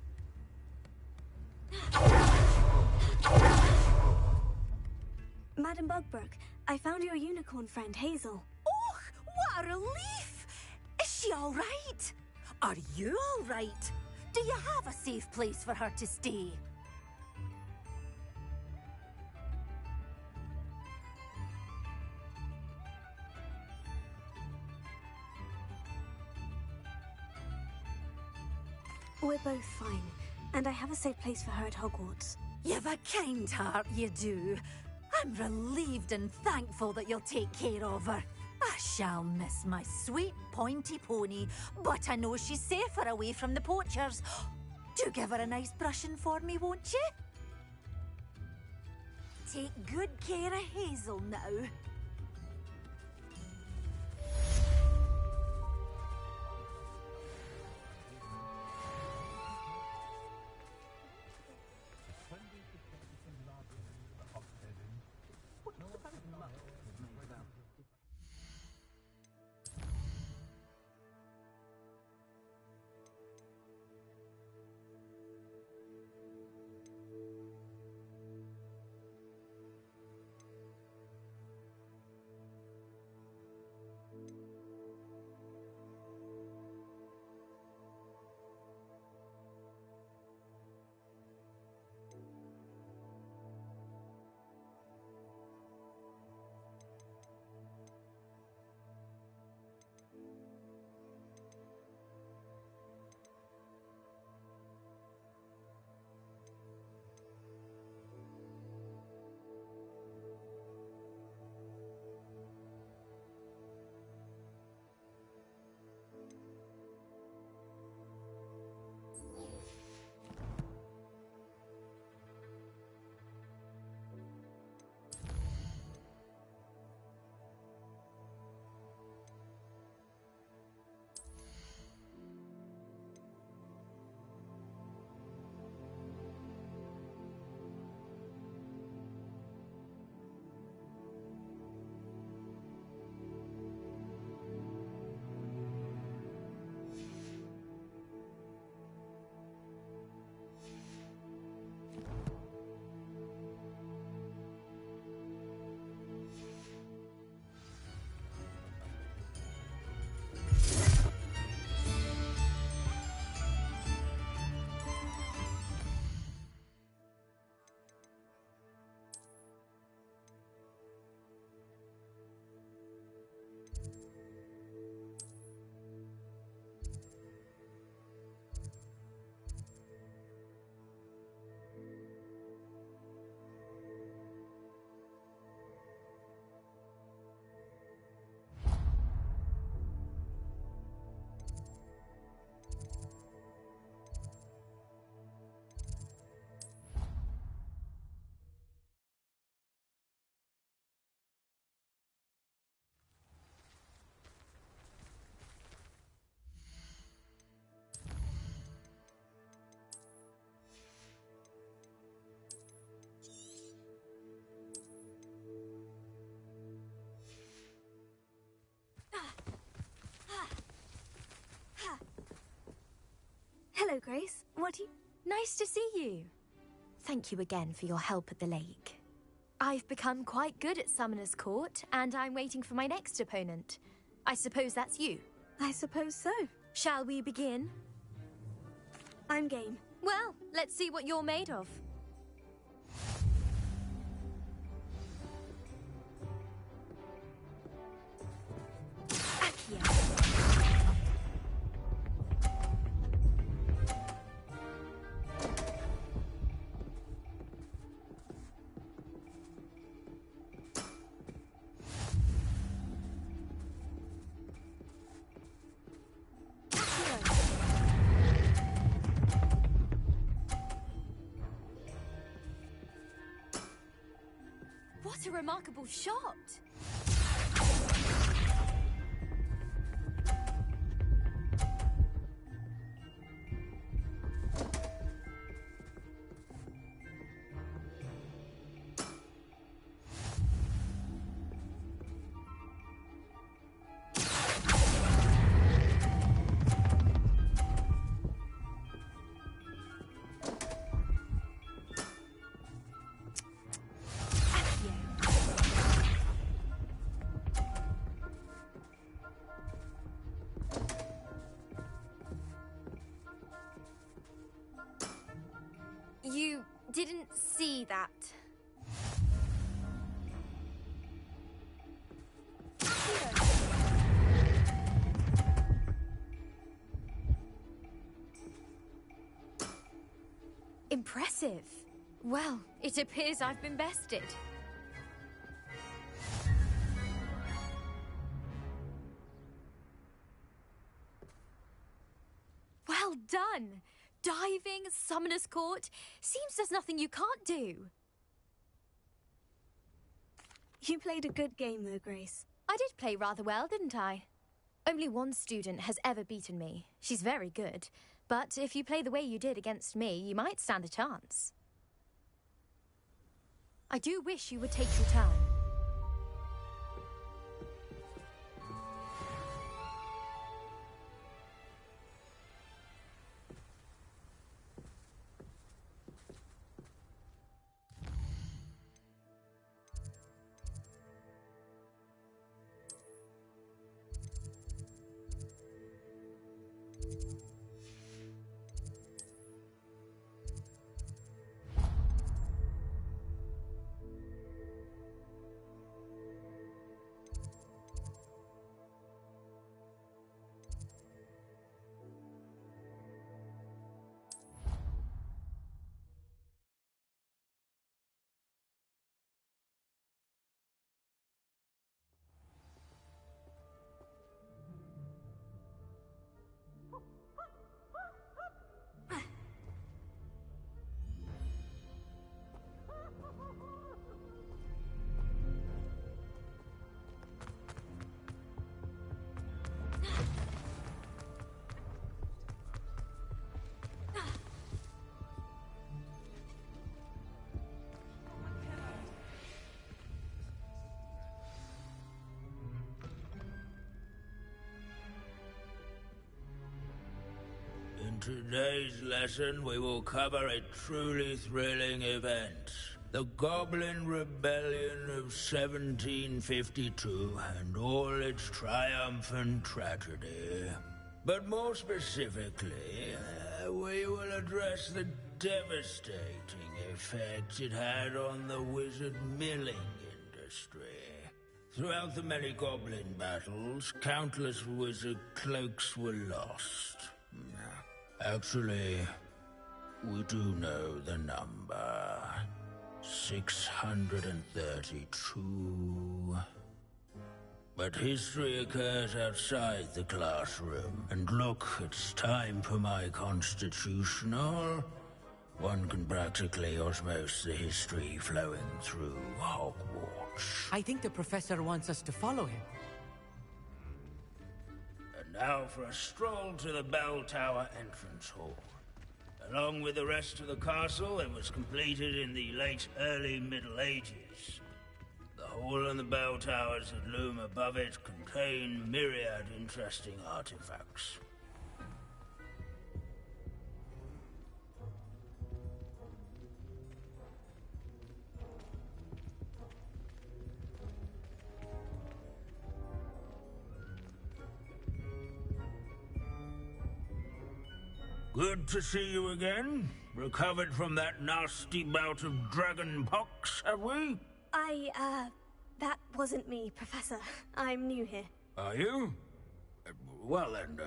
Madame Bugbrook, I found your unicorn friend, Hazel. Oh, what a relief! Is she all right? Are you all right? Do you have a safe place for her to stay? We're both fine, and I have a safe place for her at Hogwarts. You've a kind heart, you do. I'm relieved and thankful that you'll take care of her. I shall miss my sweet pointy pony, but I know she's safer away from the poachers. Do give her a nice brushing for me, won't you? Take good care of Hazel now. Hello, Grace. What do you... Nice to see you. Thank you again for your help at the lake. I've become quite good at Summoner's Court, and I'm waiting for my next opponent. I suppose that's you. I suppose so. Shall we begin? I'm game. Well, let's see what you're made of. What a remarkable shot! You didn't see that. Impressive. Well, it appears I've been bested. Well done! Diving, Summoner's Court. Seems there's nothing you can't do. You played a good game, though, Grace. I did play rather well, didn't I? Only one student has ever beaten me. She's very good. But if you play the way you did against me, you might stand a chance. I do wish you would take your turn. In today's lesson, we will cover a truly thrilling event. The Goblin Rebellion of 1752 and all its triumphant tragedy. But more specifically, we will address the devastating effect it had on the wizard milling industry. Throughout the many goblin battles, countless wizard cloaks were lost. Actually, we do know the number. 632. But history occurs outside the classroom. And look, it's time for my constitutional. One can practically osmose the history flowing through Hogwarts. I think the professor wants us to follow him. And now for a stroll to the Bell Tower entrance hall. Along with the rest of the castle, it was completed in the late early Middle Ages. The hall and the bell towers that loom above it contain myriad interesting artifacts. Good to see you again. Recovered from that nasty bout of dragon pox, have we? That wasn't me, Professor. I'm new here. Are you? Well then,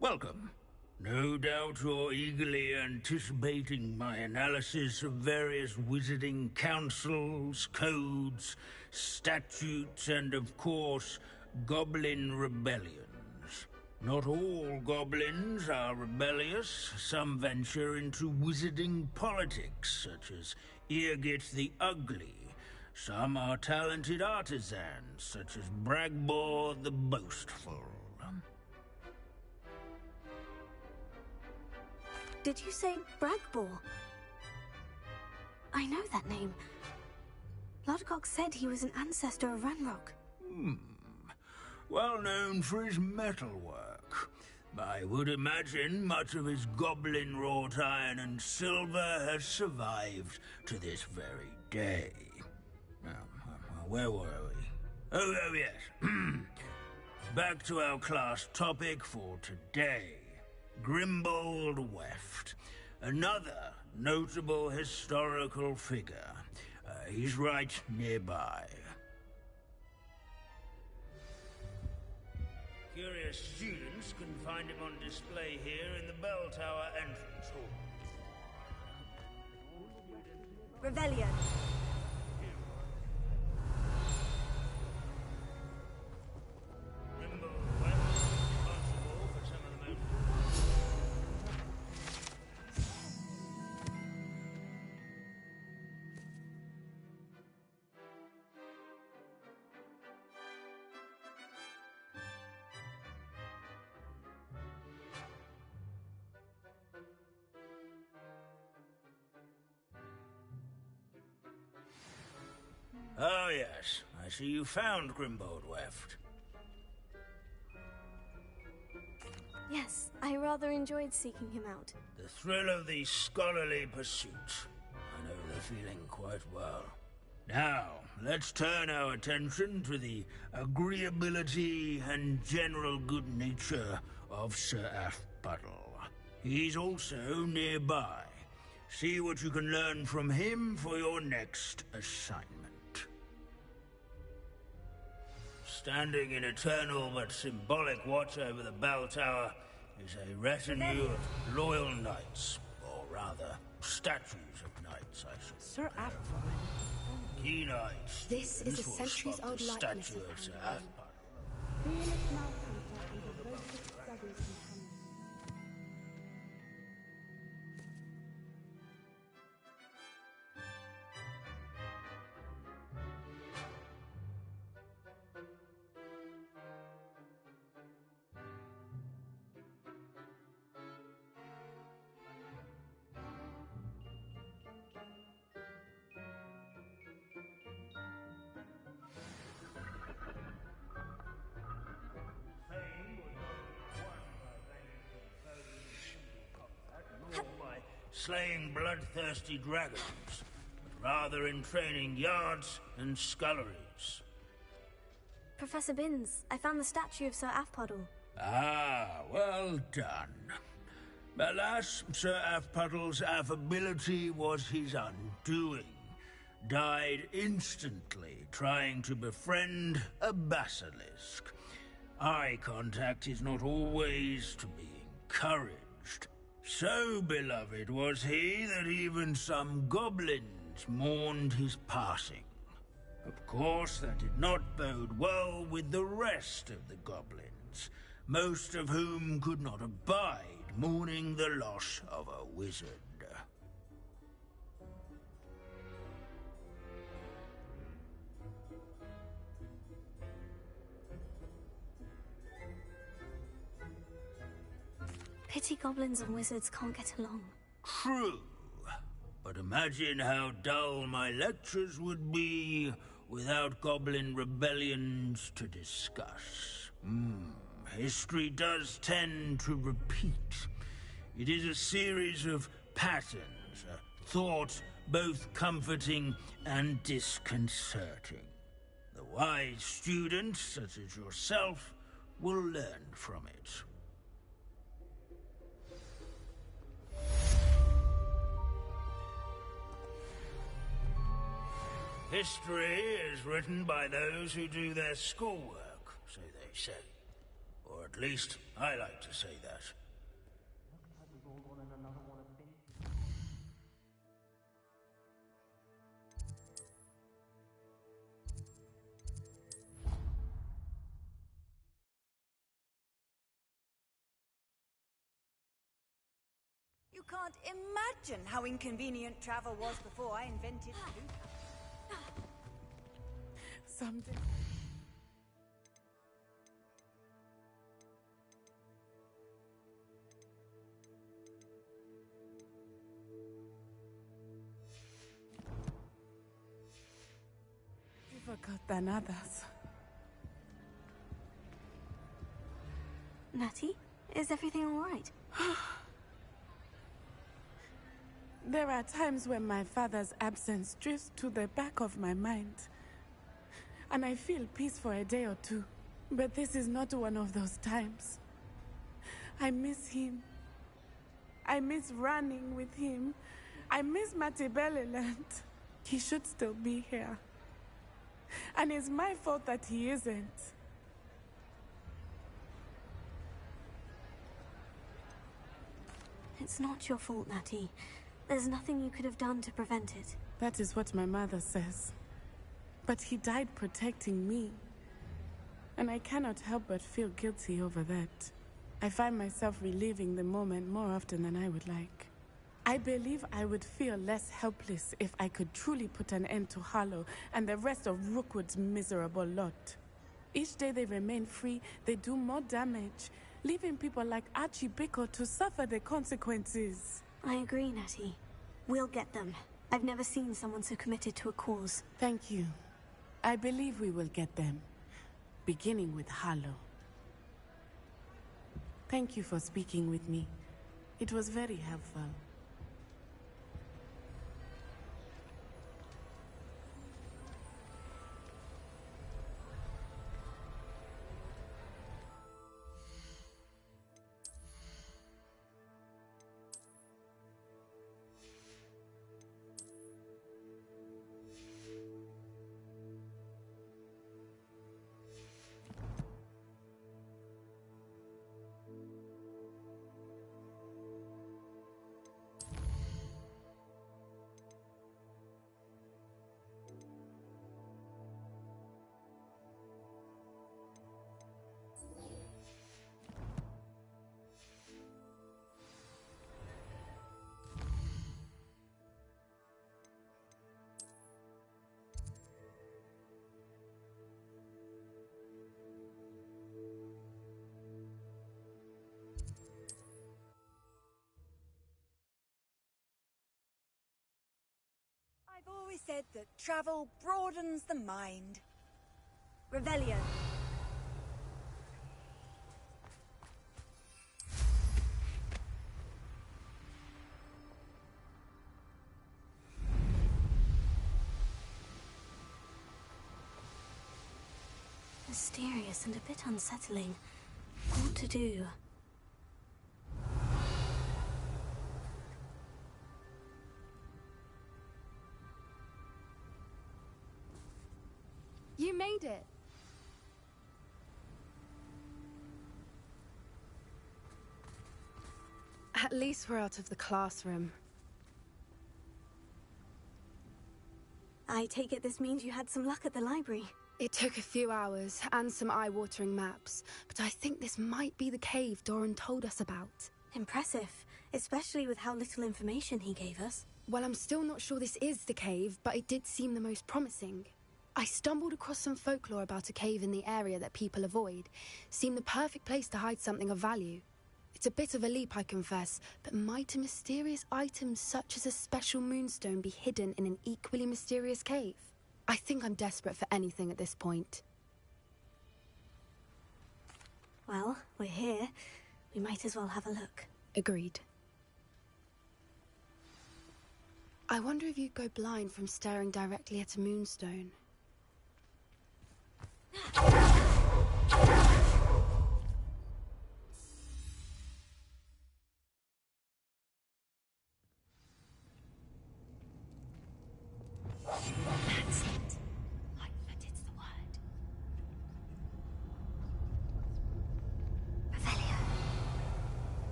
welcome. No doubt you're eagerly anticipating my analysis of various wizarding councils, codes, statutes, and of course, goblin rebellions. Not all goblins are rebellious. Some venture into wizarding politics, such as Eargit the Ugly. Some are talented artisans, such as Bragbor the Boastful. Did you say Bragbor? I know that name. Lodgok said he was an ancestor of Ranrock. Well known for his metalwork. I would imagine much of his goblin wrought iron and silver has survived to this very day. Now, where were we? Oh, yes. Back to our class topic for today. Grimbold Weft. Another notable historical figure. He's right nearby. Curious students can find him on display here in the bell tower entrance hall. Revelio. Oh, yes. I see you found Grimbold Weft. Yes, I rather enjoyed seeking him out. The thrill of the scholarly pursuit. I know the feeling quite well. Now, let's turn our attention to the agreeability and general good nature of Sir Afpuddle. He's also nearby. See what you can learn from him for your next assignment. Standing in eternal but symbolic watch over the bell tower is a retinue of loyal knights, or rather, statues of knights, I should say. Sir Afpuddle. Key knights. This is a will centuries-old spot the likeness statue of of Sir Afpuddle. Afpuddle. Slaying bloodthirsty dragons, but rather in training yards and sculleries. Professor Binns, I found the statue of Sir Afpuddle. Ah, well done. Alas, Sir Afpuddle's affability was his undoing. Died instantly trying to befriend a basilisk. Eye contact is not always to be encouraged. So beloved was he that even some goblins mourned his passing. Of course, that did not bode well with the rest of the goblins, most of whom could not abide mourning the loss of a wizard. Pity goblins and wizards can't get along. True. But imagine how dull my lectures would be without goblin rebellions to discuss. History does tend to repeat. It is a series of patterns, a thought both comforting and disconcerting. The wise student, such as yourself, will learn from it. History is written by those who do their schoolwork, so they say. Or at least, I like to say that. You can't imagine how inconvenient travel was before I invented food. Someday. Difficult than others. Natty, is everything all right? There are times when my father's absence drifts to the back of my mind, and I feel peace for a day or two. But this is not one of those times. I miss him. I miss running with him. I miss Matibeleland. He should still be here. And it's my fault that he isn't. It's not your fault, Natty. There's nothing you could have done to prevent it. That is what my mother says. But he died protecting me. And I cannot help but feel guilty over that. I find myself reliving the moment more often than I would like. I believe I would feel less helpless if I could truly put an end to Harlow and the rest of Rookwood's miserable lot. Each day they remain free, they do more damage, leaving people like Archie Bickle to suffer the consequences. I agree, Natty. We'll get them. I've never seen someone so committed to a cause. Thank you. I believe we will get them. Beginning with Harlow. Thank you for speaking with me. It was very helpful. I've always said that travel broadens the mind. Revelio. Mysterious and a bit unsettling. What to do? You made it. At least we're out of the classroom. I take it this means you had some luck at the library. It took a few hours and some eye-watering maps, but I think this might be the cave Doran told us about. Impressive, especially with how little information he gave us. Well, I'm still not sure this is the cave, but it did seem the most promising. I stumbled across some folklore about a cave in the area that people avoid. Seemed the perfect place to hide something of value. It's a bit of a leap, I confess, but might a mysterious item such as a special moonstone be hidden in an equally mysterious cave? I think I'm desperate for anything at this point. Well, we're here. We might as well have a look. Agreed. I wonder if you'd go blind from staring directly at a moonstone.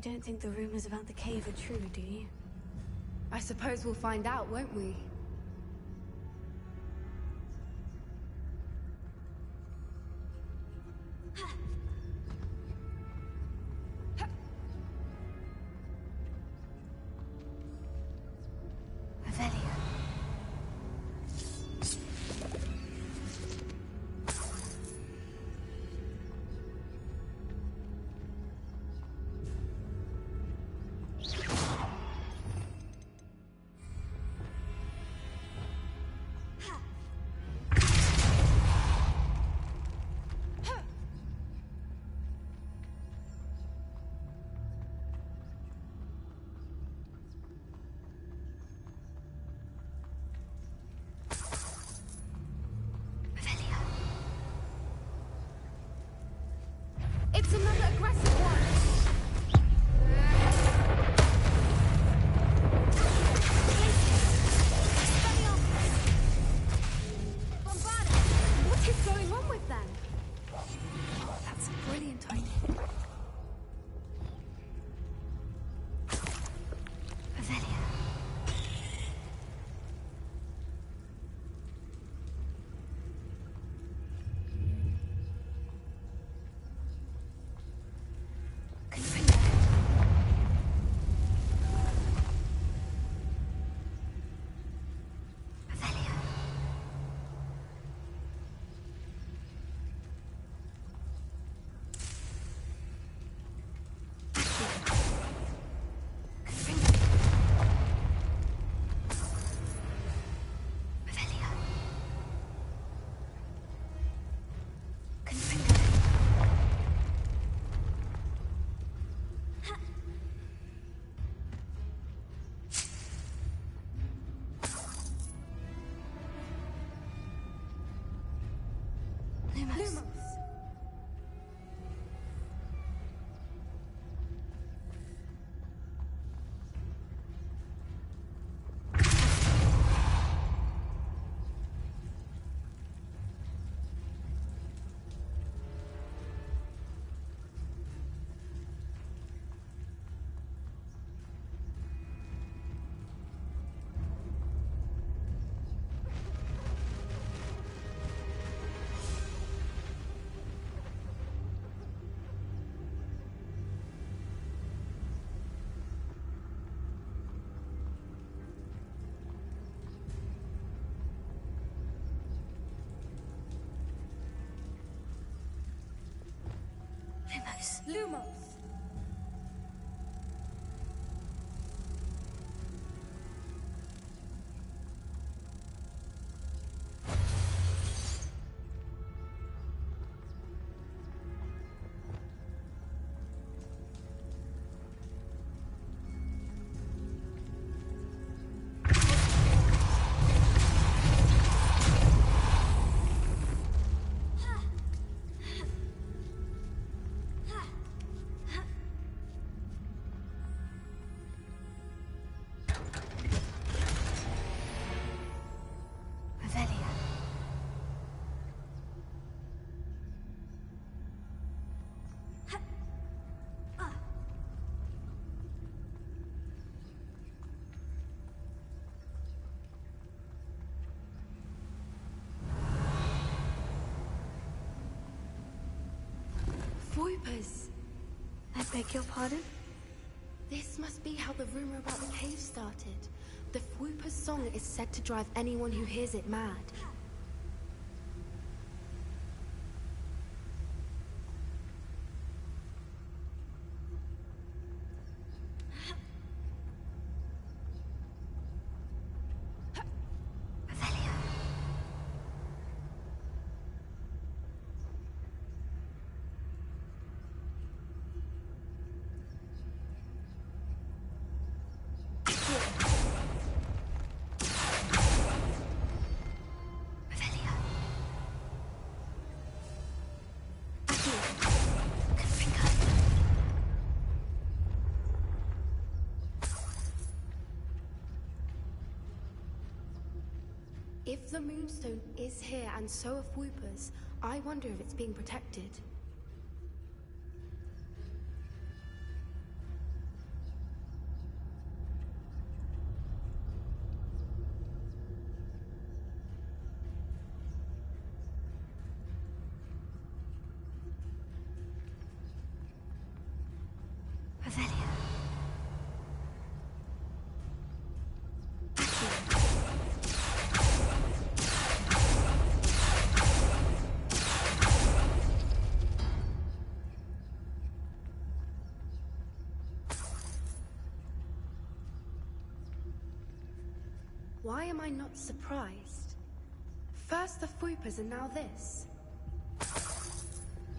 You don't think the rumors about the cave are true, do you? I suppose we'll find out, won't we? It's another aggressive one! What is going on with them? That's a brilliant idea. Lumos. Lumos. Voipers. I beg your pardon? This must be how the rumor about the cave started. The Fwooper's song is said to drive anyone who hears it mad. If the Moonstone is here and so are Fwoopers, I wonder if it's being protected. am I not surprised? First the Fupas and now this.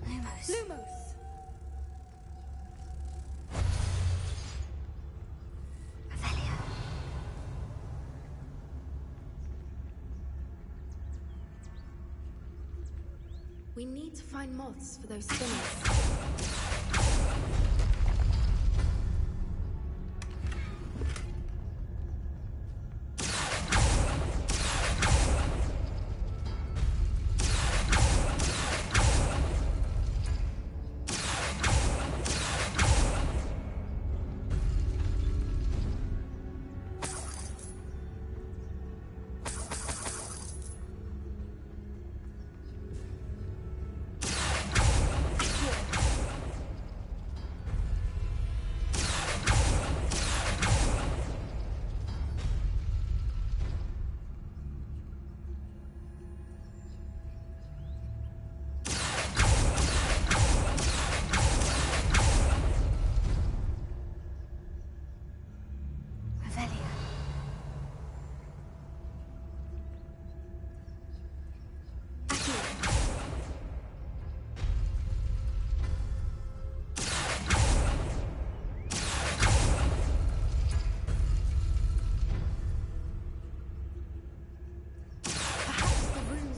Lumos. Lumos! Revelio. We need to find moths for those spinners.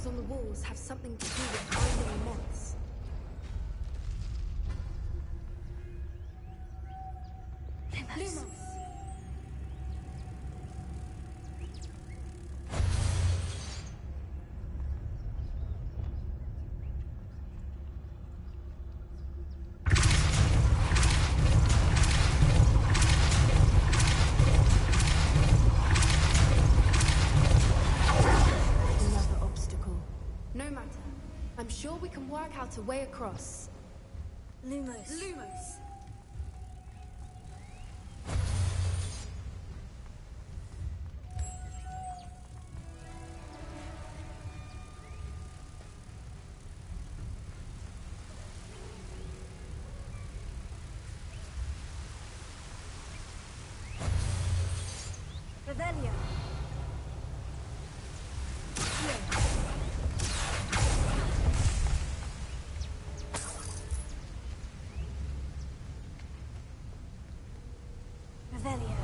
On the walls have something to do with finding the moths. Lumos. No matter. I'm sure we can work out a way across. Lumos. Lumos. Revelio. Revelio.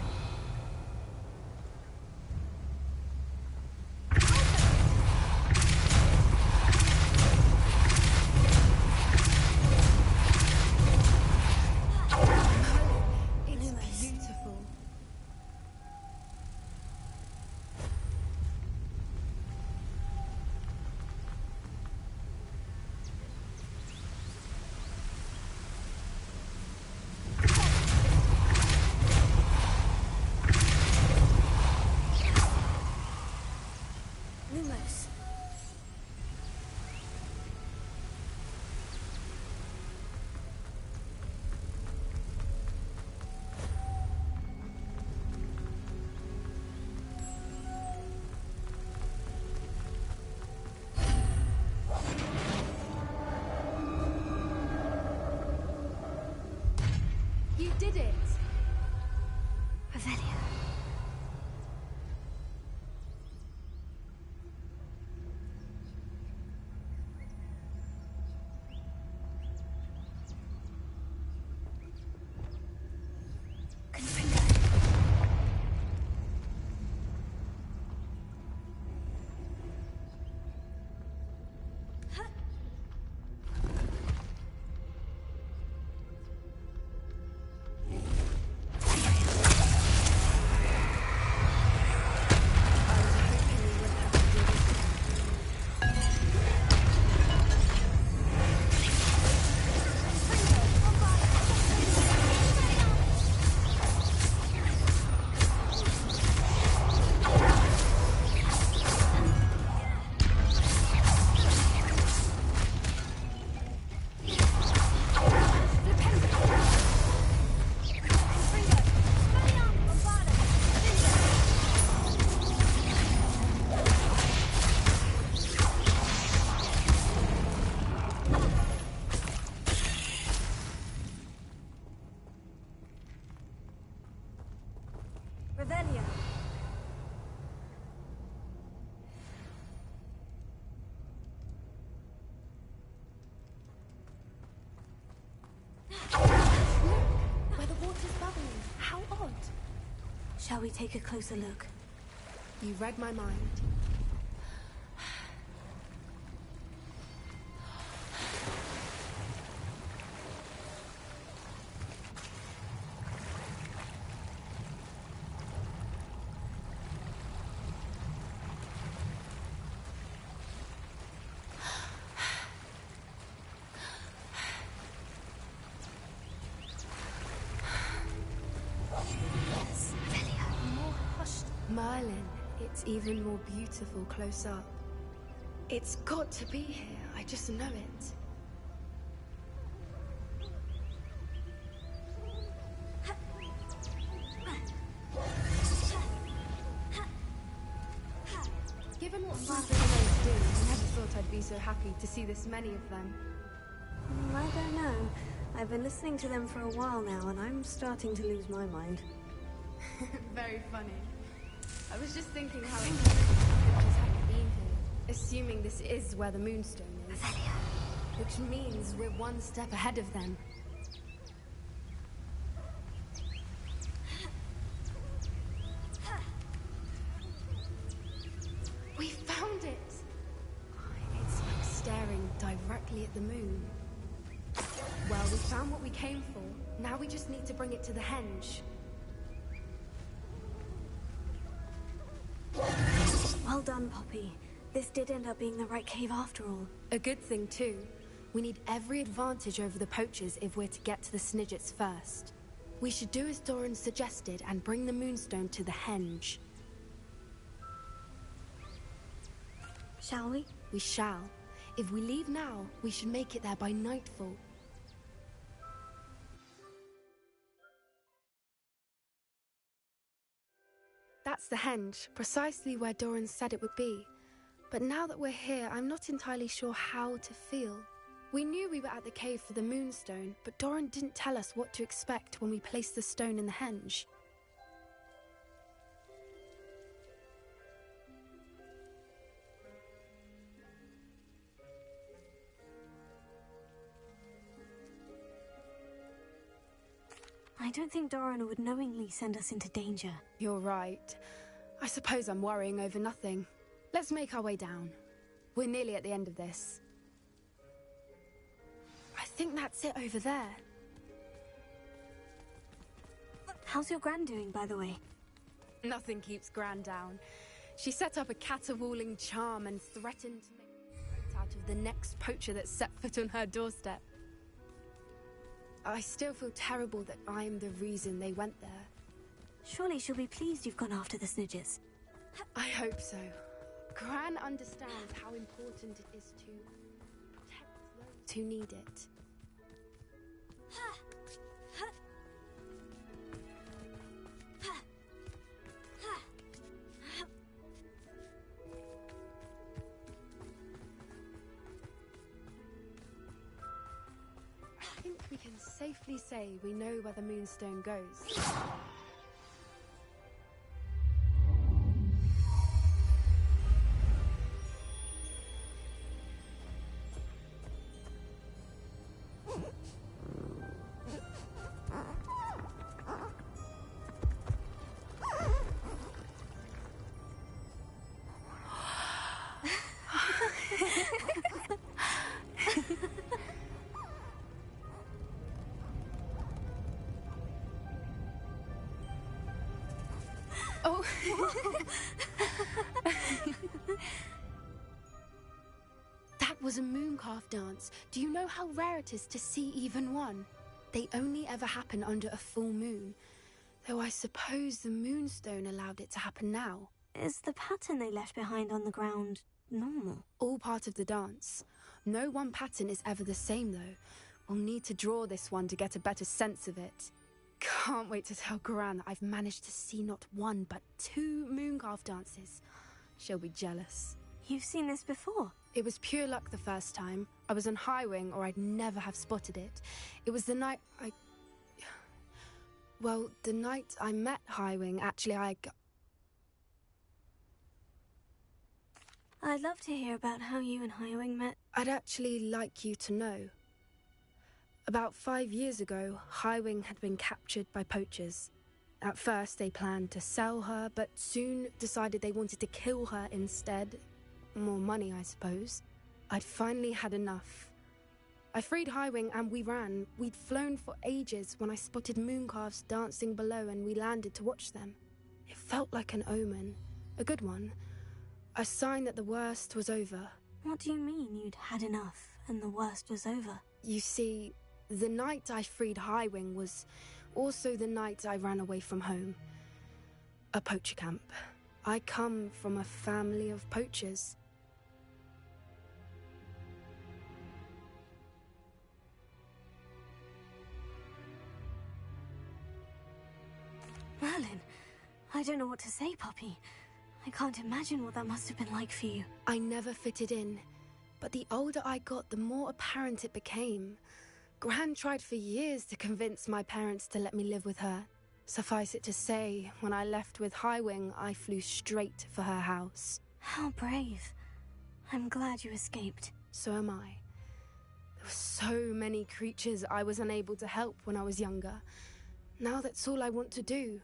It's beautiful. Lumos. You did it! Revelio. Shall we take a closer look? You read my mind. Merlin, it's even more beautiful close up. It's got to be here, I just know it. Given what superheroes do, I never thought I'd be so happy to see this many of them. I don't know. I've been listening to them for a while now, and I'm starting to lose my mind. Very funny. I was just thinking how pictures haven't been here, assuming this is where the Moonstone is. Which means we're one step ahead of them. We found it! It's like staring directly at the moon. Well, we found what we came for. Now we just need to bring it to the henge. Well done, Poppy. This did end up being the right cave after all. A good thing, too. We need every advantage over the poachers if we're to get to the Snidgets first. We should do as Doran suggested and bring the Moonstone to the henge. Shall we? We shall. If we leave now, we should make it there by nightfall. That's the henge, precisely where Doran said it would be. But now that we're here, I'm not entirely sure how to feel. We knew we were at the cave for the Moonstone, but Doran didn't tell us what to expect when we placed the stone in the henge. I don't think Doran would knowingly send us into danger. You're right. I suppose I'm worrying over nothing. Let's make our way down. We're nearly at the end of this. I think that's it over there. How's your Gran doing, by the way? Nothing keeps Gran down. She set up a caterwauling charm and threatened to make a fight out of the next poacher that set foot on her doorstep. I still feel terrible that I'm the reason they went there. Surely she'll be pleased you've gone after the Snidgets. I hope so. Gran understands how important it is to protect those who need it. I think we can safely say we know where the Moonstone goes. Oh. That was a mooncalf dance. Do you know how rare it is to see even one? They only ever happen under a full moon. Though I suppose the Moonstone allowed it to happen now. Is the pattern they left behind on the ground normal? All part of the dance. No one pattern is ever the same, though. We'll need to draw this one to get a better sense of it. Can't wait to tell Gran that I've managed to see not one, but 2 mooncalf dances. She'll be jealous. You've seen this before? It was pure luck the first time. I was on Highwing, or I'd never have spotted it. It was the night Well, the night I met Highwing, actually, I'd love to hear about how you and Highwing met. I'd actually like you to know. About 5 years ago, Highwing had been captured by poachers. At first, they planned to sell her, but soon decided they wanted to kill her instead. More money, I suppose. I'd finally had enough. I freed Highwing and we ran. We'd flown for ages when I spotted mooncalves dancing below and we landed to watch them. It felt like an omen. A good one. A sign that the worst was over. What do you mean you'd had enough and the worst was over? You see, the night I freed Highwing was also the night I ran away from home. A poacher camp. I come from a family of poachers. Merlin, I don't know what to say, Poppy. I can't imagine what that must have been like for you. I never fitted in, but the older I got, the more apparent it became. Gran tried for years to convince my parents to let me live with her. Suffice it to say, when I left with Highwing, I flew straight for her house. How brave. I'm glad you escaped. So am I. There were so many creatures I was unable to help when I was younger. Now that's all I want to do.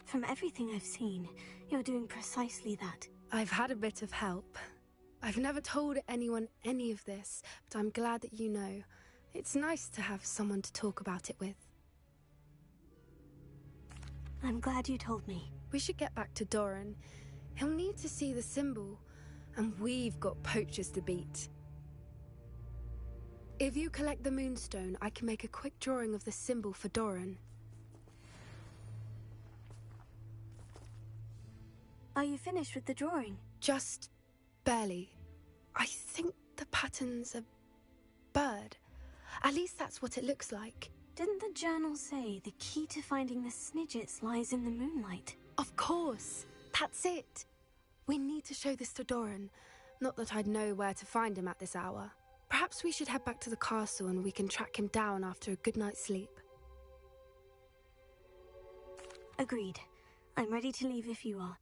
From everything I've seen, you're doing precisely that. I've had a bit of help. I've never told anyone any of this, but I'm glad that you know. It's nice to have someone to talk about it with. I'm glad you told me. We should get back to Doran. He'll need to see the symbol, and we've got poachers to beat. If you collect the moonstone, I can make a quick drawing of the symbol for Doran. Are you finished with the drawing? Just barely. I think the pattern's a bird. At least that's what it looks like. Didn't the journal say the key to finding the Snidgets lies in the moonlight? Of course. That's it. We need to show this to Doran. Not that I'd know where to find him at this hour. Perhaps we should head back to the castle and we can track him down after a good night's sleep. Agreed. I'm ready to leave if you are.